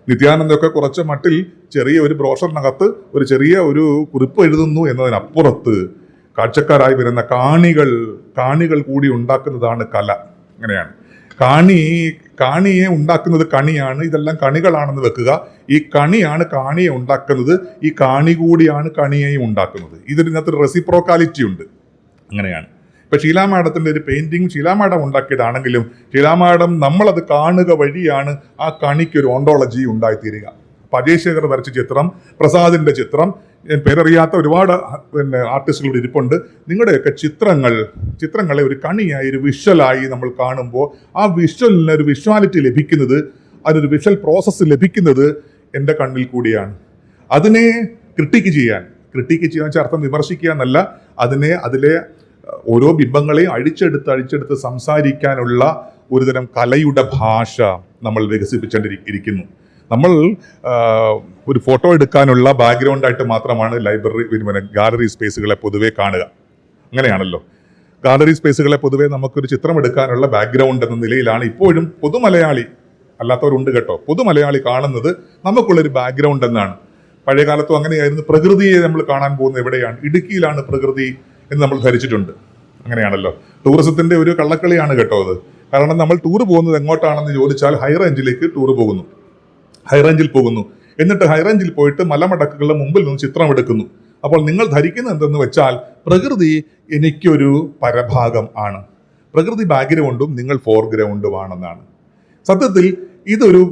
നിത്യാനന്ദൊക്കെ കുറച്ച് മട്ടിൽ ചെറിയ ഒരു ബ്രോഷറിനകത്ത് ഒരു ചെറിയ ഒരു കുറിപ്പ് എഴുതുന്നു എന്നതിനപ്പുറത്ത് കാഴ്ചക്കാരായി വരുന്ന കാണികൾ കൂടി ഉണ്ടാക്കുന്നതാണ് കല. അങ്ങനെയാണ് കാണിയെ ഉണ്ടാക്കുന്നത് കണിയാണ്. ഇതെല്ലാം കണികളാണെന്ന് വെക്കുക. ഈ കണിയാണ് കാണിയെ ഉണ്ടാക്കുന്നത്, ഈ കാണി കൂടിയാണ് കണിയെയും ഉണ്ടാക്കുന്നത്. ഇതിനകത്ത് റെസിപ്രോക്കാലിറ്റി ഉണ്ട്. അങ്ങനെയാണ്. ഇപ്പൊ ഷീലാ മാഡത്തിന്റെ ഒരു പെയിന്റിങ് ഷീലാ മാഡം ഉണ്ടാക്കിയതാണെങ്കിലും ഷീലാ മാഡം നമ്മളത് കാണുക വഴിയാണ് ആ കണിക്ക് ഒരു ഓണ്ടോളജി ഉണ്ടായിത്തീരുക. അപ്പൊ അജയ് ശേഖർ വരച്ച ചിത്രം, പ്രസാദിന്റെ ചിത്രം, പേരറിയാത്ത ഒരുപാട് ആർട്ടിസ്റ്റുകൾ ഇരിപ്പുണ്ട്. നിങ്ങളുടെയൊക്കെ ചിത്രങ്ങളെ ഒരു കണിയായി, ഒരു വിഷ്വലായി നമ്മൾ കാണുമ്പോൾ ആ വിഷ്വലിന് ഒരു വിഷ്വാലിറ്റി ലഭിക്കുന്നത്, അതിനൊരു വിഷ്വൽ പ്രോസസ്സ് ലഭിക്കുന്നത് എൻ്റെ കണ്ണിൽ കൂടിയാണ്. അതിനെ ക്രിട്ടിക്ക് ചെയ്യാൻ വെച്ചാൽ അർത്ഥം വിമർശിക്കുക എന്നല്ല, അതിലെ ഓരോ ബിംബങ്ങളെയും അഴിച്ചെടുത്ത് സംസാരിക്കാനുള്ള ഒരുതരം കലയുടെ ഭാഷ നമ്മൾ വികസിപ്പിച്ചുകൊണ്ടിരിക്കുന്നു. നമ്മൾ ഒരു ഫോട്ടോ എടുക്കാനുള്ള ബാക്ക്ഗ്രൗണ്ടായിട്ട് മാത്രമാണ് ഗാലറി സ്പേസുകളെ പൊതുവെ കാണുക. അങ്ങനെയാണല്ലോ, ഗാലറി സ്പേസുകളെ പൊതുവെ നമുക്കൊരു ചിത്രം എടുക്കാനുള്ള ബാക്ക്ഗ്രൗണ്ട് എന്ന നിലയിലാണ് ഇപ്പോഴും പൊതുമലയാളി, അല്ലാത്തവരുണ്ട് കേട്ടോ, പൊതുമലയാളി കാണുന്നത് നമുക്കുള്ളൊരു ബാക്ക്ഗ്രൗണ്ട് എന്നാണ്. പഴയ കാലത്തും അങ്ങനെയായിരുന്നു. പ്രകൃതിയെ നമ്മൾ കാണാൻ പോകുന്നത് എവിടെയാണ്? ഇടുക്കിയിലാണ് പ്രകൃതി എന്ന് നമ്മൾ ധരിച്ചിട്ടുണ്ട്. അങ്ങനെയാണല്ലോ. ടൂറിസത്തിന്റെ ഒരു കള്ളക്കളിയാണ് കേട്ടോ അത്. കാരണം നമ്മൾ ടൂർ പോകുന്നത് എങ്ങോട്ടാണെന്ന് ചോദിച്ചാൽ ഹൈറേഞ്ചിലേക്ക് ടൂർ പോകുന്നു, ഹൈറേഞ്ചിൽ പോകുന്നു. എന്നിട്ട് ഹൈറേഞ്ചിൽ പോയിട്ട് മലമടക്കുകളുടെ മുമ്പിൽ നിന്ന് ചിത്രം എടുക്കുന്നു. അപ്പോൾ നിങ്ങൾ ധരിക്കുന്നത് എന്തെന്ന് വെച്ചാൽ പ്രകൃതി എനിക്കൊരു പരഭാഗം ആണ്, പ്രകൃതി ബാക്ക്ഗ്രൗണ്ടും നിങ്ങൾ ഫോർഗ്രൗണ്ടുമാണെന്നാണ്. സത്യത്തിൽ ഇതൊരു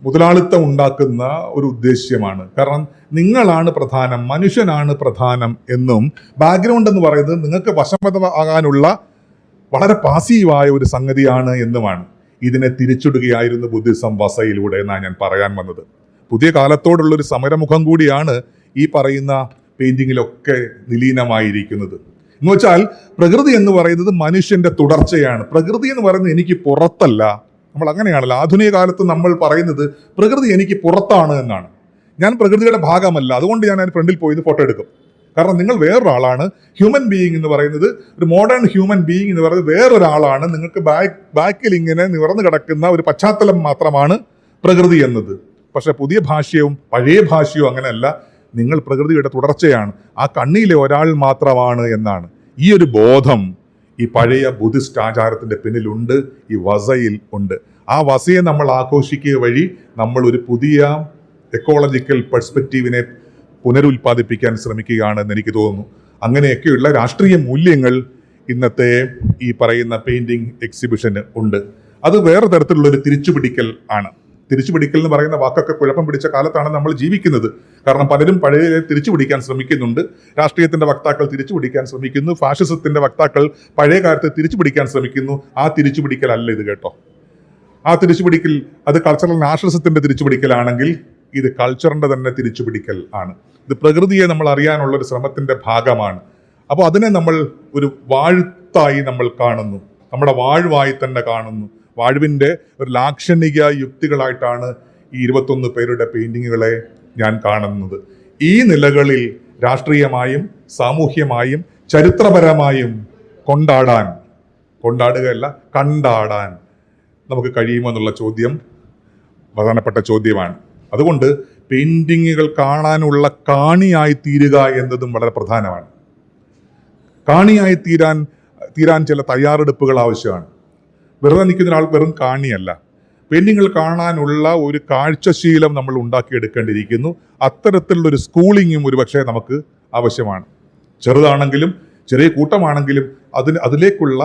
മുതലാളിത്തം ഉണ്ടാക്കുന്ന ഒരു ഉദ്ദേശ്യമാണ്. കാരണം നിങ്ങളാണ് പ്രധാനം, മനുഷ്യനാണ് പ്രധാനം എന്നും ബാക്ക്ഗ്രൗണ്ട് എന്ന് പറയുന്നത് നിങ്ങൾക്ക് വശംവദ ആകാനുള്ള വളരെ പാസീവായ ഒരു സംഗതിയാണ് എന്നുമാണ്. ഇതിനെ തിരിച്ചിടുകയായിരുന്നു ബുദ്ധിസം വസയിലൂടെ എന്നാണ് ഞാൻ പറയാൻ വന്നത്. പുതിയ കാലത്തോടുള്ളൊരു സമരമുഖം കൂടിയാണ് ഈ പറയുന്ന പെയിന്റിങ്ങിലൊക്കെ നിലീനമായിരിക്കുന്നത്. എന്ന് വെച്ചാൽ പ്രകൃതി എന്ന് പറയുന്നത് മനുഷ്യന്റെ തുടർച്ചയാണ്. പ്രകൃതി എന്ന് പറയുന്നത് എനിക്ക് പുറത്തല്ല. നമ്മൾ അങ്ങനെയാണല്ലോ ആധുനിക കാലത്ത് നമ്മൾ പറയുന്നത് പ്രകൃതി എനിക്ക് പുറത്താണ് എന്നാണ്. ഞാൻ പ്രകൃതിയുടെ ഭാഗമല്ല, അതുകൊണ്ട് ഞാൻ അതിന് ഫ്രണ്ടിൽ പോയി ഫോട്ടോ എടുക്കും. കാരണം നിങ്ങൾ വേറൊരാളാണ്. ഹ്യൂമൻ ബീയിങ് എന്ന് പറയുന്നത്, ഒരു മോഡേൺ ഹ്യൂമൻ ബീയിങ് എന്ന് പറയുന്നത് വേറൊരാളാണ്. നിങ്ങൾക്ക് ബാക്കിൽ ഇങ്ങനെ നിവർന്നു കിടക്കുന്ന ഒരു പശ്ചാത്തലം മാത്രമാണ് പ്രകൃതി എന്നത്. പക്ഷെ പുതിയ ഭാഷ്യവും പഴയ ഭാഷ്യവും അങ്ങനെയല്ല. നിങ്ങൾ പ്രകൃതിയുടെ തുടർച്ചയാണ്, ആ കണ്ണിയിലെ ഒരാൾ മാത്രമാണ് എന്നാണ്. ഈ ഒരു ബോധം ഈ പഴയ ബുദ്ധിസ്റ്റ് ആചാരത്തിന്റെ പിന്നിലുണ്ട്, ഈ വസയിൽ ഉണ്ട്. ആ വസയെ നമ്മൾ ആഘോഷിക്കുക വഴി നമ്മൾ ഒരു പുതിയ എക്കോളജിക്കൽ പെർസ്പെക്റ്റീവിനെ പുനരുൽപ്പാദിപ്പിക്കാൻ ശ്രമിക്കുകയാണെന്ന് എനിക്ക് തോന്നുന്നു. അങ്ങനെയൊക്കെയുള്ള രാഷ്ട്രീയ മൂല്യങ്ങൾ ഇന്നത്തെ ഈ പറയുന്ന പെയിന്റിംഗ് എക്സിബിഷന് ഉണ്ട്. അത് വേറെ തരത്തിലുള്ള ഒരു തിരിച്ചുപിടിക്കൽ ആണ്. തിരിച്ചുപിടിക്കൽ എന്ന് പറയുന്ന വാക്കൊക്കെ കുഴപ്പം പിടിച്ച കാലത്താണ് നമ്മൾ ജീവിക്കുന്നത്. കാരണം പലരും പഴയ തിരിച്ചുപിടിക്കാൻ ശ്രമിക്കുന്നുണ്ട്. രാഷ്ട്രീയത്തിന്റെ വക്താക്കൾ തിരിച്ചുപിടിക്കാൻ ശ്രമിക്കുന്നു, ഫാഷിസത്തിന്റെ വക്താക്കൾ പഴയ കാലത്തെ തിരിച്ചുപിടിക്കാൻ ശ്രമിക്കുന്നു. ആ തിരിച്ചുപിടിക്കൽ അല്ല ഇത് കേട്ടോ. ആ തിരിച്ചുപിടിക്കൽ അത് കൾച്ചറൽ നാഷണലിസത്തിന്റെ തിരിച്ചുപിടിക്കലാണെങ്കിൽ ഇത് കൾച്ചറിന്റെ തന്നെ തിരിച്ചുപിടിക്കൽ ആണ്. ഇത് പ്രകൃതിയെ നമ്മൾ അറിയാനുള്ള ഒരു ശ്രമത്തിന്റെ ഭാഗമാണ്. അപ്പോൾ അതിനെ നമ്മൾ ഒരു വാഴ്ത്തായി നമ്മൾ കാണുന്നു, നമ്മുടെ വാഴ്വായി തന്നെ കാണുന്നു. വാഴ്വിൻ്റെ ഒരു ലാക്ഷണിക യുക്തികളായിട്ടാണ് ഈ 21 പേരുടെ പെയിന്റിങ്ങുകളെ ഞാൻ കാണുന്നത്. ഈ നിലകളിൽ രാഷ്ട്രീയമായും സാമൂഹ്യമായും ചരിത്രപരമായും കൊണ്ടാടുകയല്ല കണ്ടാടാൻ നമുക്ക് കഴിയുമോ എന്നുള്ള ചോദ്യം പ്രധാനപ്പെട്ട ചോദ്യമാണ്. അതുകൊണ്ട് പെയിന്റിങ്ങുകൾ കാണാനുള്ള കാണിയായി തീരുക എന്നതും വളരെ പ്രധാനമാണ്. കാണിയായി തീരാൻ ചില തയ്യാറെടുപ്പുകൾ ആവശ്യമാണ്. വെറുതെ നിൽക്കുന്ന ഒരാൾ വെറും കാണിയല്ല. പെയിന്റിങ്ങുകൾ കാണാനുള്ള ഒരു കാഴ്ചശീലം നമ്മൾ ഉണ്ടാക്കിയെടുക്കേണ്ടിയിരിക്കുന്നു. അത്തരത്തിലുള്ള ഒരു സ്കൂളിങ്ങും ഒരുപക്ഷെ നമുക്ക് ആവശ്യമാണ്. ചെറുതാണെങ്കിലും ചെറിയ കൂട്ടമാണെങ്കിലും അതിലേക്കുള്ള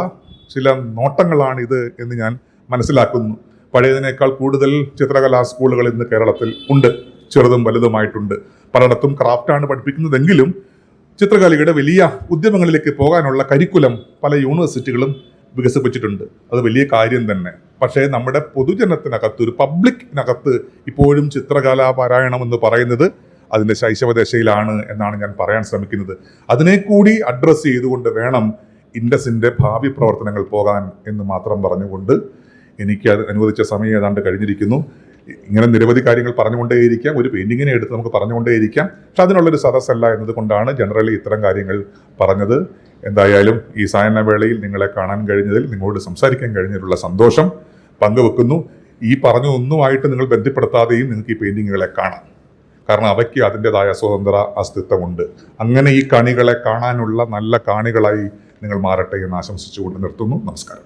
ചില നോട്ടങ്ങളാണിത് എന്ന് ഞാൻ മനസ്സിലാക്കുന്നു. പഴയതിനേക്കാൾ കൂടുതൽ ചിത്രകലാ സ്കൂളുകൾ ഇന്ന് കേരളത്തിൽ ഉണ്ട്, ചെറുതും വലുതുമായിട്ടുണ്ട്. പലയിടത്തും ക്രാഫ്റ്റാണ് പഠിപ്പിക്കുന്നതെങ്കിലും ചിത്രകലയുടെ വലിയ ഉദ്യമങ്ങളിലേക്ക് പോകാനുള്ള കരിക്കുലം പല യൂണിവേഴ്സിറ്റികളും വികസിപ്പിച്ചിട്ടുണ്ട്. അത് വലിയ കാര്യം തന്നെ. പക്ഷേ നമ്മുടെ പൊതുജനത്തിനകത്ത്, ഒരു പബ്ലിക്കിനകത്ത് ഇപ്പോഴും ചിത്രകലാ പാരായണം എന്ന് പറയുന്നത് അതിൻ്റെ ശൈശവദശയിലാണ് എന്നാണ് ഞാൻ പറയാൻ ശ്രമിക്കുന്നത്. അതിനെ കൂടി അഡ്രസ്സ് ചെയ്തുകൊണ്ട് വേണം ഇൻഡസിൻ്റെ ഭാവി പ്രവർത്തനങ്ങൾ പോകാൻ എന്ന് മാത്രം പറഞ്ഞുകൊണ്ട് എനിക്ക് അത് അനുവദിച്ച സമയം ഏതാണ്ട് കഴിഞ്ഞിരിക്കുന്നു. ഇങ്ങനെ നിരവധി കാര്യങ്ങൾ പറഞ്ഞുകൊണ്ടേയിരിക്കാം, ഒരു പെയിന്റിങ്ങിനെ എടുത്ത് നമുക്ക് പറഞ്ഞുകൊണ്ടേയിരിക്കാം. പക്ഷെ അതിനുള്ളൊരു സദസ്സല്ല എന്നതുകൊണ്ടാണ് ജനറലി ഇത്തരം കാര്യങ്ങൾ പറഞ്ഞത്. എന്തായാലും ഈ സായനവേളയിൽ നിങ്ങളെ കാണാൻ കഴിഞ്ഞതിൽ, നിങ്ങളോട് സംസാരിക്കാൻ കഴിഞ്ഞതിലുള്ള സന്തോഷം പങ്കുവെക്കുന്നു. ഈ പറഞ്ഞതൊന്നുമായിട്ട് നിങ്ങൾ ബന്ധപ്പെടുത്താതെയും നിങ്ങൾക്ക് ഈ പെയിന്റിങ്ങുകളെ കാണാം. കാരണം അവയ്ക്ക് അതിൻ്റെതായ സ്വതന്ത്ര അസ്തിത്വമുണ്ട്. അങ്ങനെ ഈ കണികളെ കാണാനുള്ള നല്ല കാണികളായി നിങ്ങൾ മാറട്ടെ എന്ന് ആശംസിച്ചുകൊണ്ട് നിർത്തുന്നു. നമസ്കാരം.